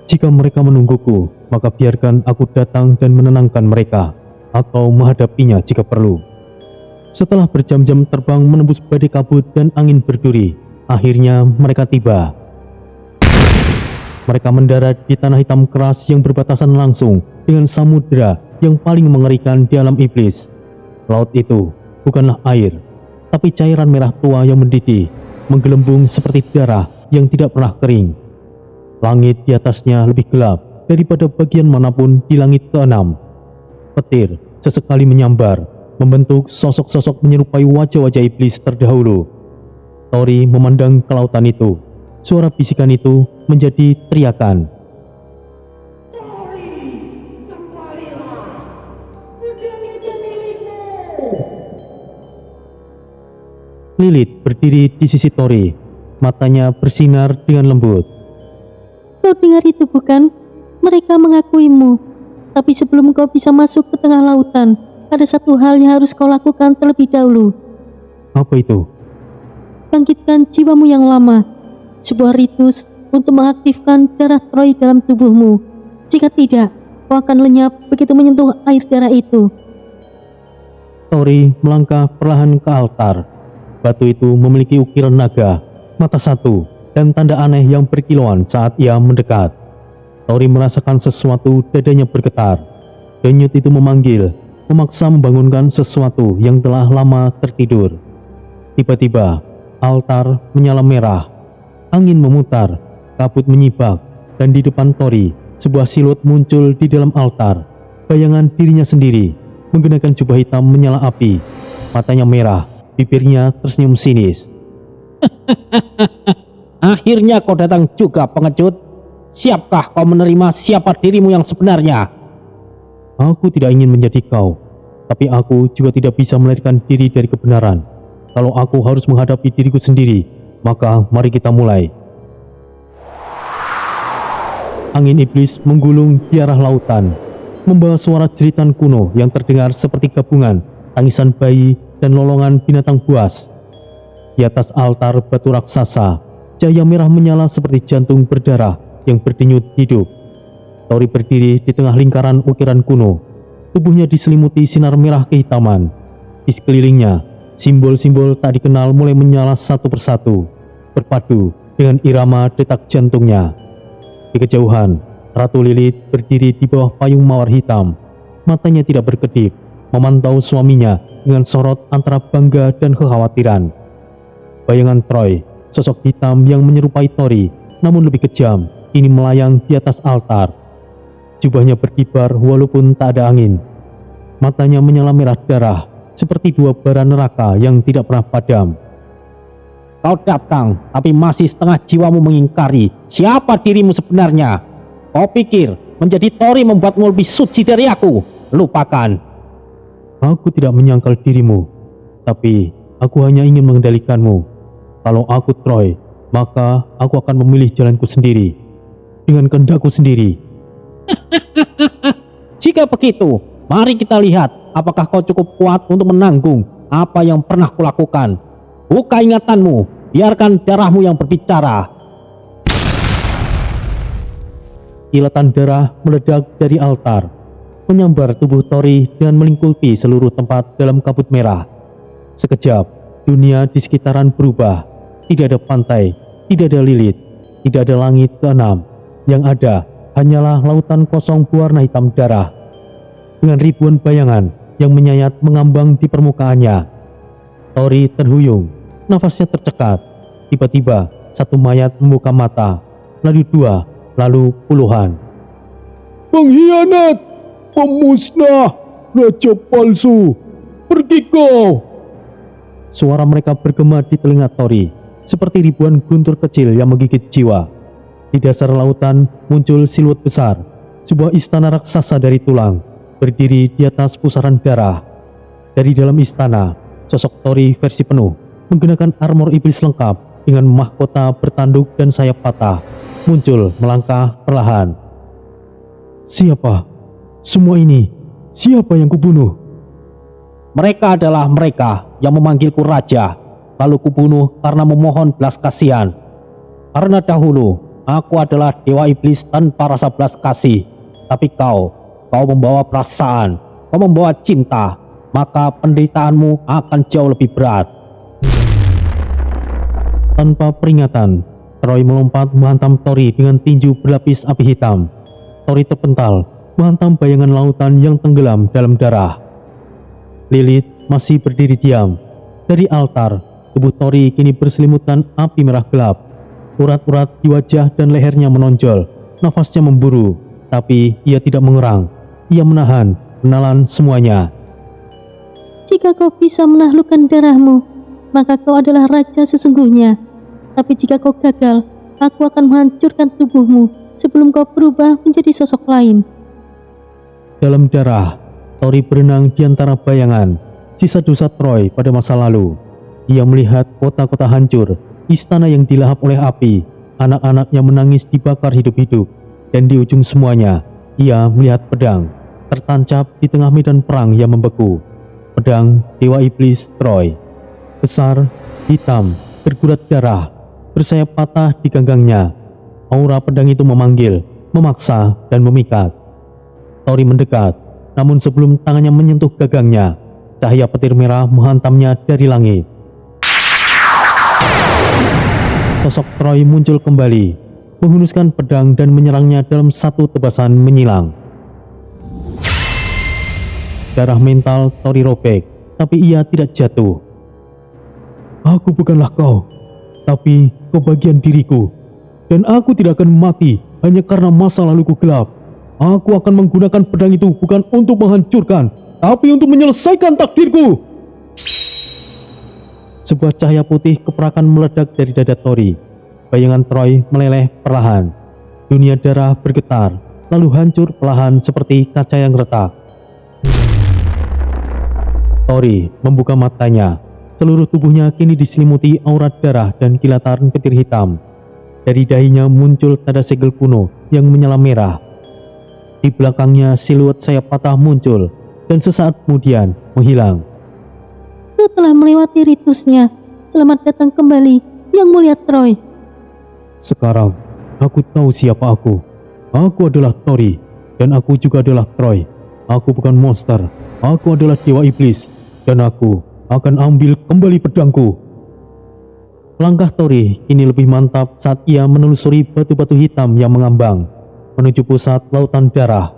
[SPEAKER 1] Jika mereka menungguku, maka biarkan aku datang dan menenangkan mereka, atau menghadapinya jika perlu. Setelah berjam-jam terbang menembus badai kabut dan angin berduri, akhirnya mereka tiba. Mereka mendarat di tanah hitam keras yang berbatasan langsung dengan samudera yang paling mengerikan di alam iblis. Laut itu bukanlah air, tapi cairan merah tua yang mendidih, menggelembung seperti darah yang tidak pernah kering. Langit di atasnya lebih gelap daripada bagian manapun di langit keenam. Petir sesekali menyambar, membentuk sosok-sosok menyerupai wajah-wajah iblis terdahulu. Tori memandang ke lautan itu. Suara bisikan itu menjadi teriakan. Lilith berdiri di sisi Tori, matanya bersinar dengan lembut.
[SPEAKER 2] Kau dengar itu bukan? Mereka mengakuimu. Tapi sebelum kau bisa masuk ke tengah lautan, ada satu hal yang harus kau lakukan terlebih dahulu.
[SPEAKER 1] Apa itu?
[SPEAKER 2] Bangkitkan jiwamu yang lama. Sebuah ritus untuk mengaktifkan darah Troy dalam tubuhmu. Jika tidak, kau akan lenyap begitu menyentuh air darah itu.
[SPEAKER 1] Tori melangkah perlahan ke altar. Batu itu memiliki ukiran naga, mata satu, dan tanda aneh yang berkilauan saat ia mendekat. Tori merasakan sesuatu, dadanya bergetar. Denyut itu memanggil, memaksa membangunkan sesuatu yang telah lama tertidur. Tiba-tiba, altar menyala merah. Angin memutar, kabut menyibak, dan di depan Tori, sebuah siluet muncul di dalam altar. Bayangan dirinya sendiri, menggunakan jubah hitam menyala api. Matanya merah, bibirnya tersenyum sinis.
[SPEAKER 3] Akhirnya kau datang juga, pengecut. Siapkah kau menerima siapa dirimu yang sebenarnya?
[SPEAKER 1] Aku tidak ingin menjadi kau, tapi aku juga tidak bisa melarikan diri dari kebenaran. Kalau aku harus menghadapi diriku sendiri, maka mari kita mulai. Angin iblis menggulung di arah lautan, membawa suara jeritan kuno yang terdengar seperti gabungan tangisan bayi dan lolongan binatang buas. Di atas altar batu raksasa, cahaya merah menyala seperti jantung berdarah yang berdenyut hidup. Tori berdiri di tengah lingkaran ukiran kuno. Tubuhnya diselimuti sinar merah kehitaman. Di sekelilingnya, simbol-simbol tak dikenal mulai menyala satu persatu, berpadu dengan irama detak jantungnya. Di kejauhan, Ratu Lilith berdiri di bawah payung mawar hitam. Matanya tidak berkedip, memantau suaminya dengan sorot antara bangga dan kekhawatiran. Bayangan Troy, sosok hitam yang menyerupai Tori, namun lebih kejam, kini melayang di atas altar. Jubahnya berkibar walaupun tak ada angin. Matanya menyala merah darah, seperti dua bara neraka yang tidak pernah padam.
[SPEAKER 3] Kau datang, tapi masih setengah jiwamu mengingkari siapa dirimu sebenarnya. Kau pikir menjadi Tori membuatmu lebih suci dari aku? Lupakan.
[SPEAKER 1] Aku tidak menyangkal dirimu, tapi aku hanya ingin mengendalikanmu. Kalau aku Troy, maka aku akan memilih jalanku sendiri, dengan kehendakku sendiri.
[SPEAKER 3] Jika begitu, mari kita lihat apakah kau cukup kuat untuk menanggung apa yang pernah kulakukan. Buka ingatanmu, biarkan darahmu yang berbicara.
[SPEAKER 1] Kilatan darah meledak dari altar, menyambar tubuh Tori dan melingkupi seluruh tempat dalam kabut merah. Sekejap, dunia di sekitaran berubah. Tidak ada pantai, tidak ada Lilith, tidak ada langit keenam. Yang ada hanyalah lautan kosong berwarna hitam darah, dengan ribuan bayangan yang menyayat mengambang di permukaannya. Tori terhuyung, nafasnya tercekat. Tiba-tiba satu mayat membuka mata, lalu dua, lalu puluhan.
[SPEAKER 4] Pengkhianat, pemusnah, raja palsu, pergi kau!
[SPEAKER 1] Suara mereka bergema di telinga Tori, seperti ribuan guntur kecil yang menggigit jiwa. Di dasar lautan muncul siluet besar, sebuah istana raksasa dari tulang, berdiri di atas pusaran darah. Dari dalam istana, sosok Tori versi penuh, menggunakan armor iblis lengkap dengan mahkota bertanduk dan sayap patah, muncul melangkah perlahan. Siapa? Semua ini, siapa yang kubunuh?
[SPEAKER 3] Mereka adalah mereka yang memanggilku raja, lalu kubunuh karena memohon belas kasihan. Karena dahulu aku adalah dewa iblis tanpa rasa belas kasih, tapi kau membawa perasaan, kau membawa cinta, maka penderitaanmu akan jauh lebih berat.
[SPEAKER 1] Tanpa peringatan, Troy melompat menghantam Tori dengan tinju berlapis api hitam. Tori terpental, menghantam bayangan lautan yang tenggelam dalam darah. Lilith masih berdiri diam. Dari altar, tubuh Tori kini berselimutkan api merah gelap. Urat-urat di wajah dan lehernya menonjol. Nafasnya memburu, tapi ia tidak mengerang. Ia menahan semuanya.
[SPEAKER 2] Jika kau bisa menaklukkan darahmu, maka kau adalah raja sesungguhnya. Tapi jika kau gagal, aku akan menghancurkan tubuhmu sebelum kau berubah menjadi sosok lain.
[SPEAKER 1] Dalam darah, Tori berenang di antara bayangan, sisa dosa Troy pada masa lalu. Ia melihat kota-kota hancur, istana yang dilahap oleh api, anak-anak yang menangis dibakar hidup-hidup, dan di ujung semuanya, ia melihat pedang, tertancap di tengah medan perang yang membeku. Pedang Dewa Iblis Troy. Besar, hitam, bergurat darah, bersayap patah di ganggangnya. Aura pedang itu memanggil, memaksa, dan memikat. Tori mendekat, namun sebelum tangannya menyentuh gagangnya, cahaya petir merah menghantamnya dari langit. Sosok Troy muncul kembali, menghunuskan pedang dan menyerangnya dalam satu tebasan menyilang. Darah mental Tori robek, tapi ia tidak jatuh. Aku bukanlah kau, tapi kau bagian diriku, dan aku tidak akan mati hanya karena masa laluku gelap. Aku akan menggunakan pedang itu bukan untuk menghancurkan, tapi untuk menyelesaikan takdirku. Sebuah cahaya putih keperakan meledak dari dada Tori. Bayangan Troy meleleh perlahan. Dunia darah bergetar, lalu hancur perlahan seperti kaca yang retak. Tori membuka matanya. Seluruh tubuhnya kini diselimuti aura darah dan kilatan petir hitam. Dari dahinya muncul tanda segel kuno yang menyala merah. Di belakangnya siluet sayap patah muncul dan sesaat kemudian menghilang.
[SPEAKER 2] Kau telah melewati ritusnya. Selamat datang kembali, Yang Mulia Troy.
[SPEAKER 1] Sekarang aku tahu siapa aku. Aku adalah Tori, dan aku juga adalah Troy. Aku bukan monster. Aku adalah dewa iblis, dan aku akan ambil kembali pedangku. Langkah Tori kini lebih mantap saat ia menelusuri batu-batu hitam yang mengambang menuju pusat lautan darah.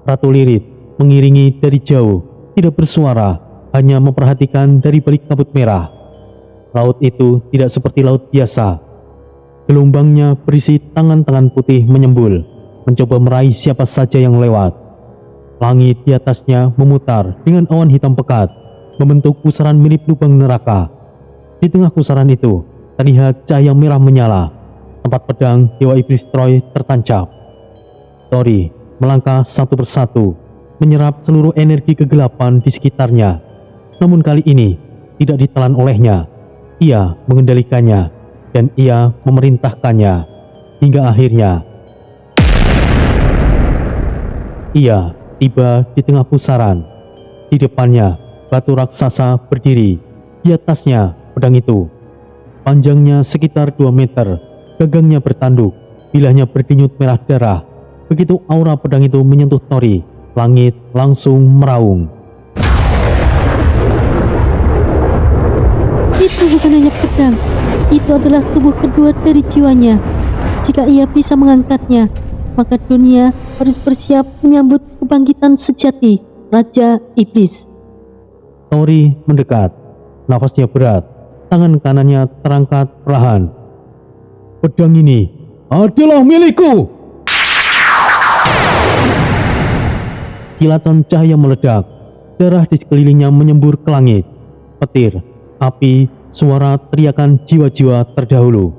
[SPEAKER 1] Ratu Lirit mengiringi dari jauh, tidak bersuara, hanya memperhatikan dari balik kabut merah. Laut itu tidak seperti laut biasa. Gelombangnya berisi tangan-tangan putih menyembul, mencoba meraih siapa saja yang lewat. Langit di atasnya memutar dengan awan hitam pekat, membentuk pusaran mirip lubang neraka. Di tengah pusaran itu, terlihat cahaya merah menyala. Tempat pedang Dewa Iblis Troy tertancap. Tori melangkah satu persatu, menyerap seluruh energi kegelapan di sekitarnya. Namun kali ini, tidak ditelan olehnya. Ia mengendalikannya, dan ia memerintahkannya, hingga akhirnya ia tiba di tengah pusaran. Di depannya, batu raksasa berdiri. Di atasnya, pedang itu. Panjangnya sekitar 2 meter, gagangnya bertanduk, bilahnya berdenyut merah darah. Begitu aura pedang itu menyentuh Tori, langit langsung meraung.
[SPEAKER 2] Itu bukan hanya pedang, itu adalah tubuh kedua dari jiwanya. Jika ia bisa mengangkatnya, maka dunia harus bersiap menyambut kebangkitan sejati Raja Iblis.
[SPEAKER 1] Tori mendekat, nafasnya berat, tangan kanannya terangkat perlahan. Pedang ini adalah milikku. Kilatan cahaya meledak, darah di sekelilingnya menyembur ke langit. Petir, api, suara teriakan jiwa-jiwa terdahulu.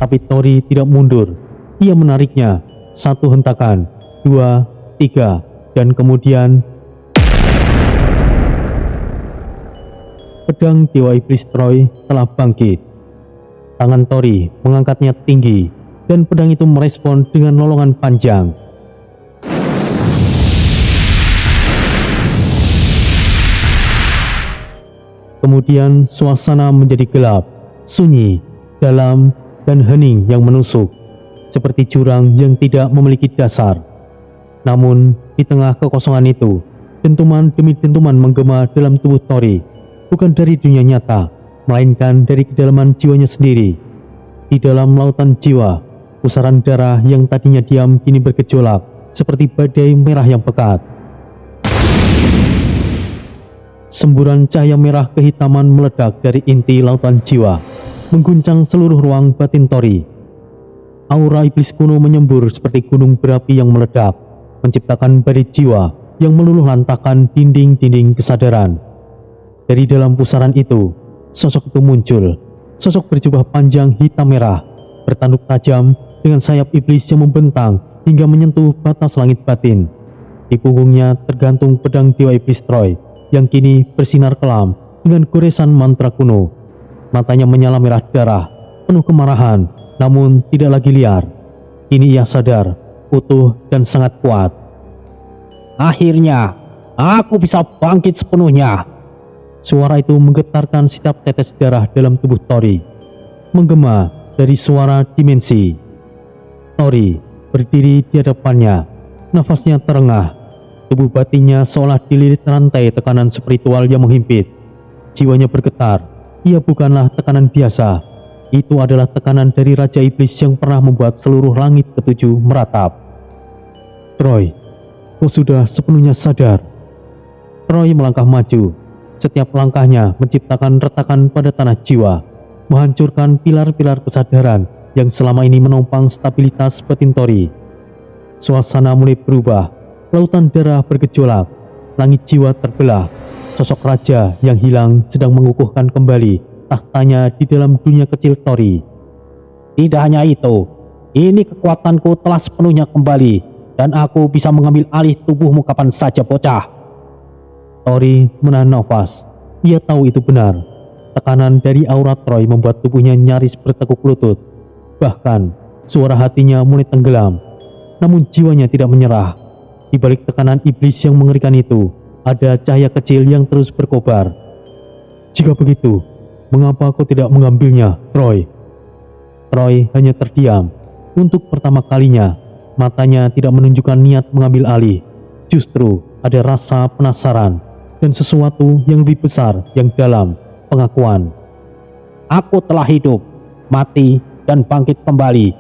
[SPEAKER 1] Tapi Tori tidak mundur. Ia menariknya, 1 hentakan, 2, 3, dan kemudian pedang Dewa Iblis Troy telah bangkit. Tangan Tori mengangkatnya tinggi, dan pedang itu merespon dengan lolongan panjang. Kemudian suasana menjadi gelap, sunyi, dalam, dan hening yang menusuk, seperti jurang yang tidak memiliki dasar. Namun, di tengah kekosongan itu, dentuman demi dentuman menggema dalam tubuh Tori, bukan dari dunia nyata, melainkan dari kedalaman jiwanya sendiri. Di dalam lautan jiwa, pusaran darah yang tadinya diam kini bergejolak, seperti badai merah yang pekat. Semburan cahaya merah kehitaman meledak dari inti lautan jiwa, mengguncang seluruh ruang batin Tori. Aura iblis kuno menyembur seperti gunung berapi yang meledak, menciptakan badai jiwa yang meluluh lantakkan dinding-dinding kesadaran. Dari dalam pusaran itu, sosok itu muncul, sosok berjubah panjang hitam merah, bertanduk tajam dengan sayap iblis yang membentang hingga menyentuh batas langit batin. Di punggungnya tergantung pedang Dewa Iblis Troy, yang kini bersinar kelam dengan goresan mantra kuno. Matanya menyala merah darah, penuh kemarahan, namun tidak lagi liar. Kini ia sadar, utuh dan sangat kuat.
[SPEAKER 3] Akhirnya, aku bisa bangkit sepenuhnya.
[SPEAKER 1] Suara itu menggetarkan setiap tetes darah dalam tubuh Tori, menggema dari suara dimensi. Tori berdiri di hadapannya, nafasnya terengah. Tubuh batinnya seolah dililit rantai tekanan spiritual yang menghimpit. Jiwanya bergetar. Ia bukanlah tekanan biasa. Itu adalah tekanan dari Raja Iblis yang pernah membuat seluruh langit ketujuh meratap. Troy, kau sudah sepenuhnya sadar. Troy melangkah maju. Setiap langkahnya menciptakan retakan pada tanah jiwa, menghancurkan pilar-pilar kesadaran yang selama ini menopang stabilitas batin Tori. Suasana mulai berubah. Lautan darah bergejolak, langit jiwa terbelah. Sosok raja yang hilang sedang mengukuhkan kembali tahtanya di dalam dunia kecil Tori.
[SPEAKER 3] Tidak hanya itu, ini kekuatanku telah sepenuhnya kembali, dan aku bisa mengambil alih tubuhmu kapan saja, bocah.
[SPEAKER 1] Tori menahan nafas. Ia tahu itu benar. Tekanan dari aura Troy membuat tubuhnya nyaris bertekuk lutut. Bahkan, suara hatinya mulai tenggelam. Namun jiwanya tidak menyerah. Di balik tekanan iblis yang mengerikan itu, ada cahaya kecil yang terus berkobar. Jika begitu, mengapa kau tidak mengambilnya, Troy? Troy hanya terdiam. Untuk pertama kalinya, matanya tidak menunjukkan niat mengambil alih. Justru, ada rasa penasaran dan sesuatu yang lebih besar yang dalam, pengakuan.
[SPEAKER 3] Aku telah hidup, mati, dan bangkit kembali.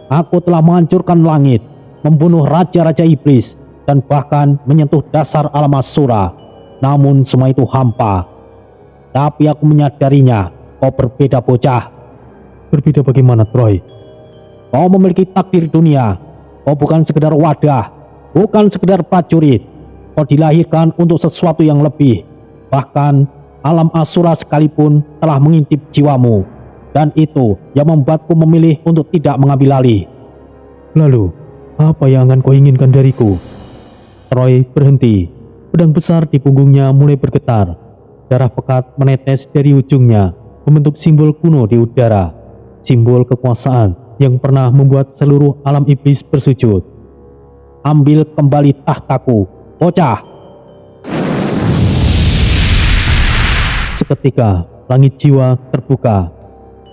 [SPEAKER 3] Aku telah menghancurkan langit, membunuh raja-raja iblis, dan bahkan menyentuh dasar alam Asura. Namun semua itu hampa. Tapi aku menyadarinya. Kau berbeda, bocah.
[SPEAKER 1] Berbeda bagaimana, Troy?
[SPEAKER 3] Kau memiliki takdir dunia. Kau bukan sekedar wadah, bukan sekedar prajurit. Kau dilahirkan untuk sesuatu yang lebih. Bahkan alam Asura sekalipun telah mengintip jiwamu. Dan itu yang membuatku memilih untuk tidak mengambil alih.
[SPEAKER 1] Lalu, apa yang akan kau inginkan dariku? Troy berhenti. Pedang besar di punggungnya mulai bergetar. Darah pekat menetes dari ujungnya, membentuk simbol kuno di udara. Simbol kekuasaan yang pernah membuat seluruh alam iblis bersujud.
[SPEAKER 3] Ambil kembali tahtaku, bocah.
[SPEAKER 1] Seketika, langit jiwa terbuka.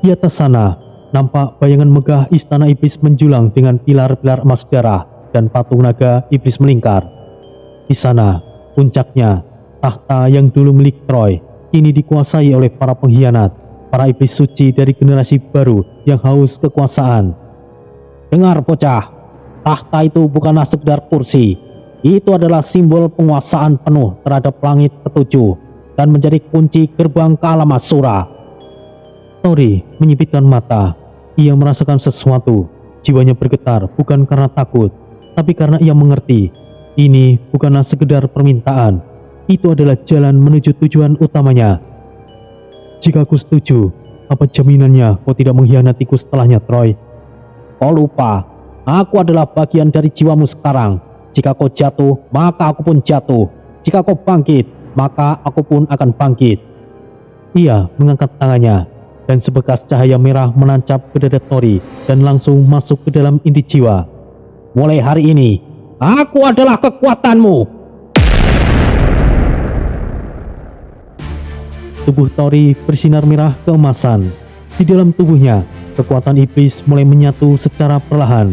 [SPEAKER 1] Di atas sana, nampak bayangan megah istana iblis menjulang dengan pilar-pilar emas darah dan patung naga iblis melingkar. Di sana, puncaknya, tahta yang dulu milik Troy, kini dikuasai oleh para pengkhianat, para iblis suci dari generasi baru yang haus kekuasaan.
[SPEAKER 3] Dengar, bocah, tahta itu bukanlah sekedar kursi. Itu adalah simbol penguasaan penuh terhadap langit ketujuh dan menjadi kunci gerbang ke alam Asura.
[SPEAKER 1] Tori menyipitkan mata. Ia merasakan sesuatu. Jiwanya bergetar bukan karena takut, tapi karena ia mengerti. Ini bukanlah sekedar permintaan. Itu adalah jalan menuju tujuan utamanya. Jika aku setuju, apa jaminannya kau tidak mengkhianatiku setelahnya, Troy?
[SPEAKER 3] Kau lupa, aku adalah bagian dari jiwamu sekarang. Jika kau jatuh, maka aku pun jatuh. Jika kau bangkit, maka aku pun akan bangkit.
[SPEAKER 1] Ia mengangkat tangannya, dan sebekas cahaya merah menancap ke dada Tori dan langsung masuk ke dalam inti jiwa.
[SPEAKER 3] Mulai hari ini, aku adalah kekuatanmu.
[SPEAKER 1] Tubuh Tori bersinar merah keemasan. Di dalam tubuhnya, kekuatan iblis mulai menyatu secara perlahan.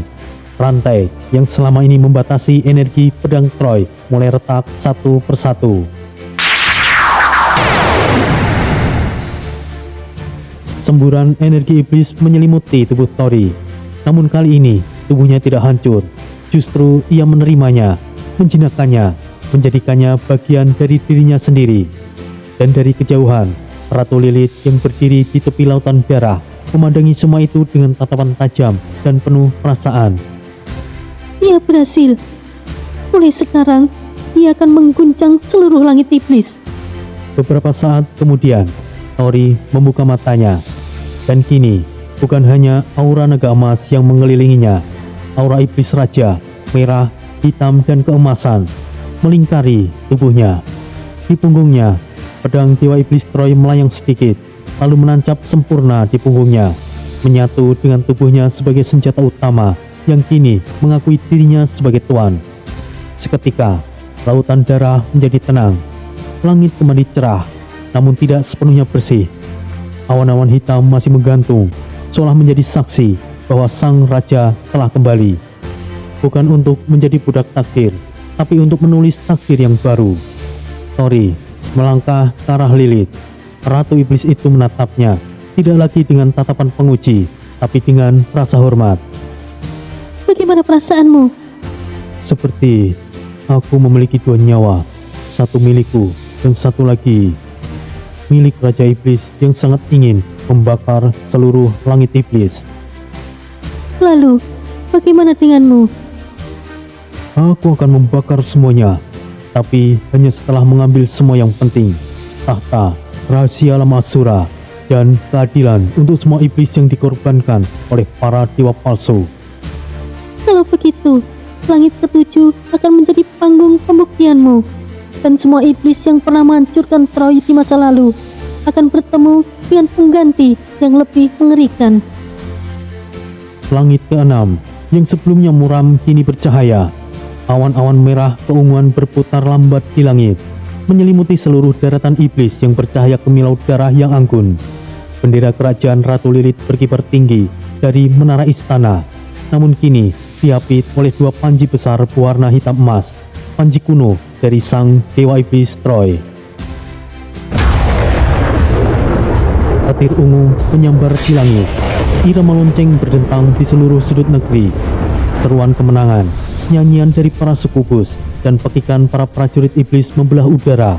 [SPEAKER 1] Rantai yang selama ini membatasi energi pedang Troy mulai retak satu persatu. Semburan energi iblis menyelimuti tubuh Tori. Namun kali ini, tubuhnya tidak hancur. Justru ia menerimanya, menjinakkannya, menjadikannya bagian dari dirinya sendiri. Dan dari kejauhan, Ratu Lilith yang berdiri di tepi lautan darah memandangi semua itu dengan tatapan tajam dan penuh perasaan.
[SPEAKER 2] Ia berhasil. Mulai sekarang, ia akan mengguncang seluruh langit iblis.
[SPEAKER 1] Beberapa saat kemudian, Tori membuka matanya. Dan kini, bukan hanya aura naga emas yang mengelilinginya. Aura iblis raja, merah, hitam, dan keemasan melingkari tubuhnya. Di punggungnya, pedang dewa iblis Troy melayang sedikit, lalu menancap sempurna di punggungnya, menyatu dengan tubuhnya sebagai senjata utama yang kini mengakui dirinya sebagai tuan. Seketika, lautan darah menjadi tenang. Langit kembali cerah, namun tidak sepenuhnya bersih. Awan-awan hitam masih menggantung, seolah menjadi saksi bahwa sang raja telah kembali. Bukan untuk menjadi budak takdir, tapi untuk menulis takdir yang baru. Tori melangkah ke arah Lilith. Ratu iblis itu menatapnya, tidak lagi dengan tatapan penguji, tapi dengan rasa hormat.
[SPEAKER 2] Bagaimana perasaanmu?
[SPEAKER 1] Seperti aku memiliki dua nyawa, satu milikku dan satu lagi milik Raja Iblis yang sangat ingin membakar seluruh langit iblis.
[SPEAKER 2] Lalu, bagaimana denganmu?
[SPEAKER 1] Aku akan membakar semuanya, tapi hanya setelah mengambil semua yang penting. Tahta, rahasia alam Asura, dan keadilan untuk semua iblis yang dikorbankan oleh para dewa palsu.
[SPEAKER 2] Kalau begitu, langit ketujuh akan menjadi panggung pembuktianmu. Dan semua iblis yang pernah menghancurkan Troy di masa lalu akan bertemu dengan pengganti yang lebih mengerikan.
[SPEAKER 1] Langit keenam yang sebelumnya muram kini bercahaya. Awan-awan merah keunguan berputar lambat di langit, menyelimuti seluruh daratan iblis yang bercahaya kemilau darah yang anggun. Bendera kerajaan Ratu Lilith berkibar tinggi dari menara istana, namun kini diapit oleh dua panji besar berwarna hitam emas panji kuno dari sang dewa iblis Troy. Petir ungu menyambar di langit, irama lonceng berdentang di seluruh sudut negeri. Seruan kemenangan, nyanyian dari para sukubus, dan pekikan para prajurit iblis membelah udara.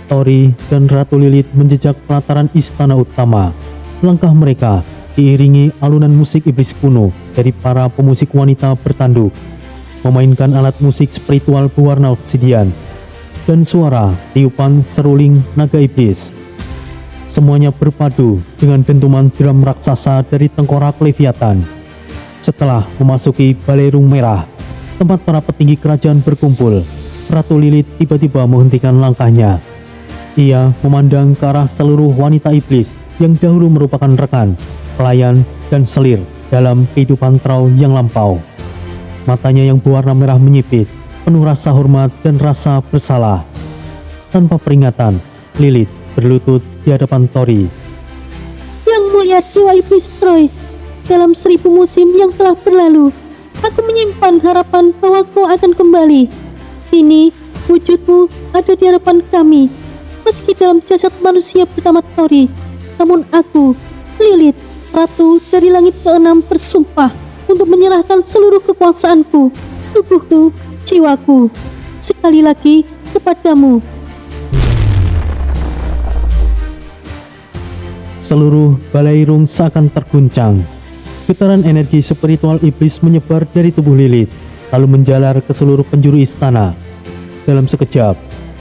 [SPEAKER 1] Tori dan Ratu Lilith menjejak pelataran istana utama. Langkah mereka diiringi alunan musik iblis kuno dari para pemusik wanita bertanduk, memainkan alat musik spiritual berwarna obsidian, dan suara tiupan seruling naga iblis. Semuanya berpadu dengan dentuman drum raksasa dari tengkorak Leviathan. Setelah memasuki Balerung Merah, tempat para petinggi kerajaan berkumpul, Ratu Lilith tiba-tiba menghentikan langkahnya. Ia memandang ke arah seluruh wanita iblis yang dahulu merupakan rekan, pelayan, dan selir dalam kehidupan Trau yang lampau. Matanya yang berwarna merah menyipit, penuh rasa hormat dan rasa bersalah. Tanpa peringatan, Lilith berlutut di hadapan Tori.
[SPEAKER 2] Yang mulia Dewa Iblis Troy, dalam 1000 musim yang telah berlalu, aku menyimpan harapan bahwa kau akan kembali. Kini, wujudmu ada di hadapan kami. Meski dalam jasad manusia bernama Tori, namun aku, Lilith, Ratu dari langit ke-6 bersumpah untuk menyerahkan seluruh kekuasaanku, tubuhku, jiwaku, sekali lagi kepadamu.
[SPEAKER 1] Seluruh Balairung seakan terguncang. Getaran energi spiritual iblis menyebar dari tubuh Lilith, lalu menjalar ke seluruh penjuru istana. Dalam sekejap,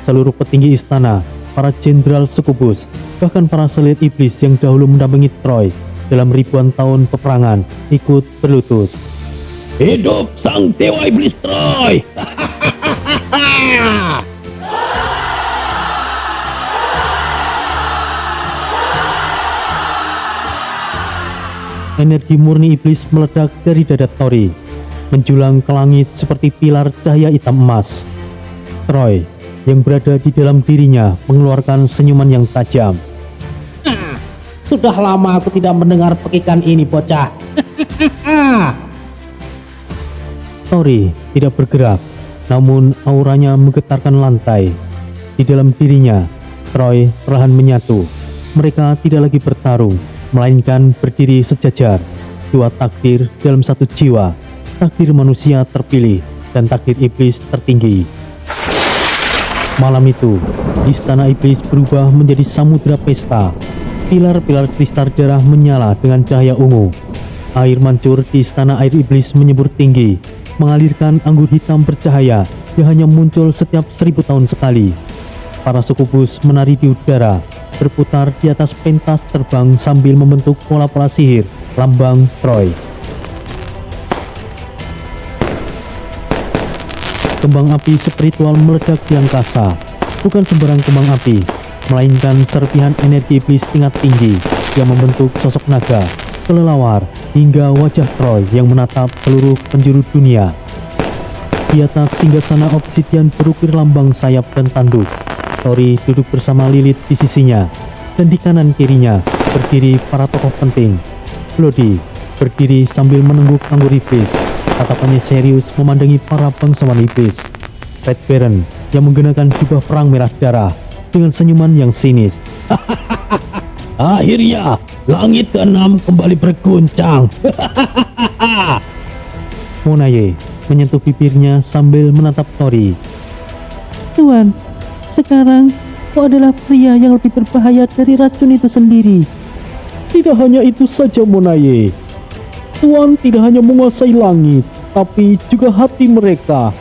[SPEAKER 1] seluruh petinggi istana, para jenderal sukubus, bahkan para selir iblis yang dahulu mendampingi Troy dalam ribuan tahun peperangan ikut berlutut.
[SPEAKER 3] Hidup sang dewa iblis Troy!
[SPEAKER 1] Energi murni iblis meledak dari dada Tori, menjulang ke langit seperti pilar cahaya hitam emas. Troy yang berada di dalam dirinya mengeluarkan senyuman yang tajam.
[SPEAKER 3] Sudah lama aku tidak mendengar pekikan ini, bocah.
[SPEAKER 1] Tori tidak bergerak, namun auranya menggetarkan lantai. Di dalam dirinya, Troy perlahan menyatu. Mereka tidak lagi bertarung, melainkan berdiri sejajar. Dua takdir dalam satu jiwa, takdir manusia terpilih dan takdir iblis tertinggi. Malam itu, istana iblis berubah menjadi samudera pesta. Pilar-pilar kristal darah menyala dengan cahaya ungu. Air mancur di istana air iblis menyembur tinggi, mengalirkan anggur hitam bercahaya yang hanya muncul setiap 1000 tahun sekali. Para sukubus menari di udara, berputar di atas pentas terbang sambil membentuk pola-pola sihir, lambang Troy. Kembang api spiritual meledak di angkasa, bukan sembarang kembang api, melainkan serpihan energi iblis tingkat tinggi yang membentuk sosok naga, kelelawar, hingga wajah Troy yang menatap seluruh penjuru dunia. Di atas singgasana obsidian berukir lambang sayap dan tanduk, Tori duduk bersama Lilith di sisinya, dan di kanan kirinya berdiri para tokoh penting. Lodi berdiri sambil menengguk anggur iblis, tatapannya serius memandangi para bangsawan iblis. Red Baron yang menggunakan jubah perang merah darah dengan senyuman yang sinis.
[SPEAKER 3] Akhirnya, langit ke-6 kembali berguncang.
[SPEAKER 1] Monaye menyentuh bibirnya sambil menatap Tori.
[SPEAKER 2] Tuan, sekarang kau adalah pria yang lebih berbahaya dari racun itu sendiri.
[SPEAKER 4] Tidak hanya itu saja, Monaye. Tuan tidak hanya menguasai langit, tapi juga hati mereka.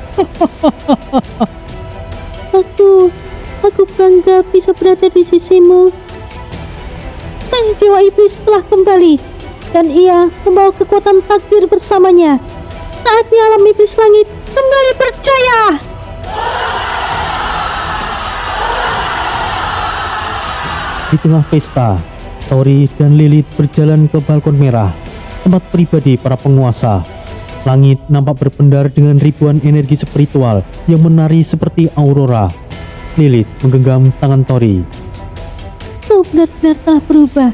[SPEAKER 2] Aku bangga bisa berada di sisimu. Sang dewa iblis telah kembali, dan ia membawa kekuatan takdir bersamanya. Saatnya alam iblis langit kembali percaya.
[SPEAKER 1] Di tengah pesta, Tori dan Lilith berjalan ke balkon merah, tempat pribadi para penguasa. Langit nampak berpendar dengan ribuan energi spiritual yang menari seperti aurora. Lilith menggenggam tangan Tori.
[SPEAKER 2] Kau benar-benar telah berubah.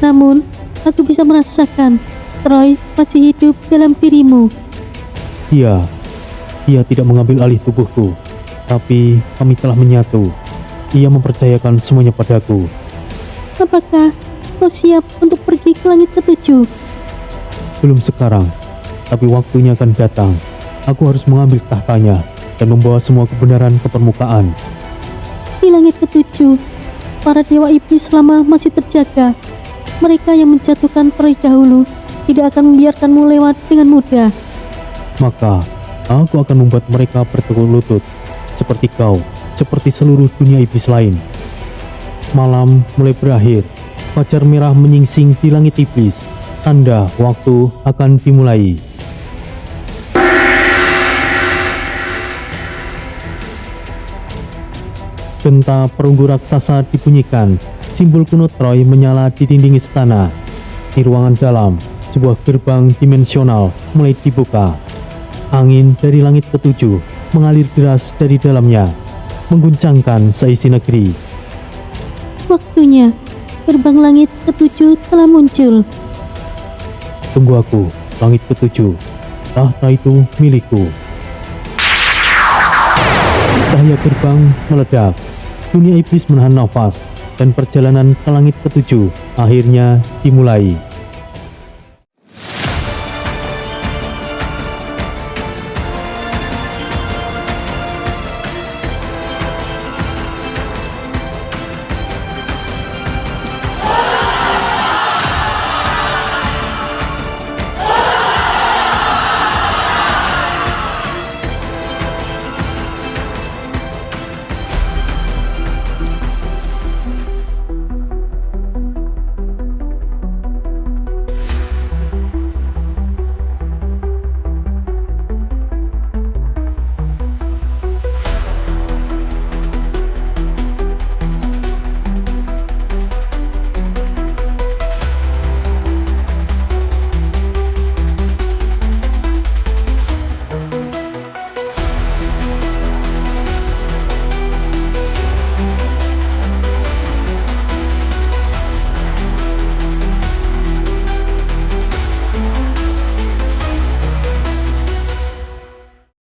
[SPEAKER 2] Namun, aku bisa merasakan Troy masih hidup dalam dirimu.
[SPEAKER 1] Dia Dia tidak mengambil alih tubuhku, tapi kami telah menyatu. Ia mempercayakan semuanya padaku.
[SPEAKER 2] Apakah kau siap untuk pergi ke langit ketujuh?
[SPEAKER 1] Belum sekarang, tapi waktunya akan datang. Aku harus mengambil tahtanya dan membawa semua kebenaran ke permukaan.
[SPEAKER 2] Di langit ketujuh, para dewa iblis lama masih terjaga. Mereka yang menjatuhkan peri dahulu tidak akan membiarkanmu lewat dengan mudah.
[SPEAKER 1] Maka, aku akan membuat mereka bertekuk lutut, seperti kau, seperti seluruh dunia iblis lain. Malam mulai berakhir, fajar merah menyingsing di langit iblis, tanda waktu akan dimulai. Genta perunggu raksasa dibunyikan, simbol kuno Troy menyala di dinding istana. Di ruangan dalam, sebuah gerbang dimensional mulai dibuka. Angin dari langit ketujuh mengalir deras dari dalamnya, mengguncangkan seisi negeri.
[SPEAKER 2] Waktunya, gerbang langit ketujuh telah muncul.
[SPEAKER 1] Tunggu aku, langit ketujuh. Tahta itu milikku. Cahaya gerbang meledak. Dunia iblis menahan nafas, dan perjalanan ke langit ketujuh akhirnya dimulai.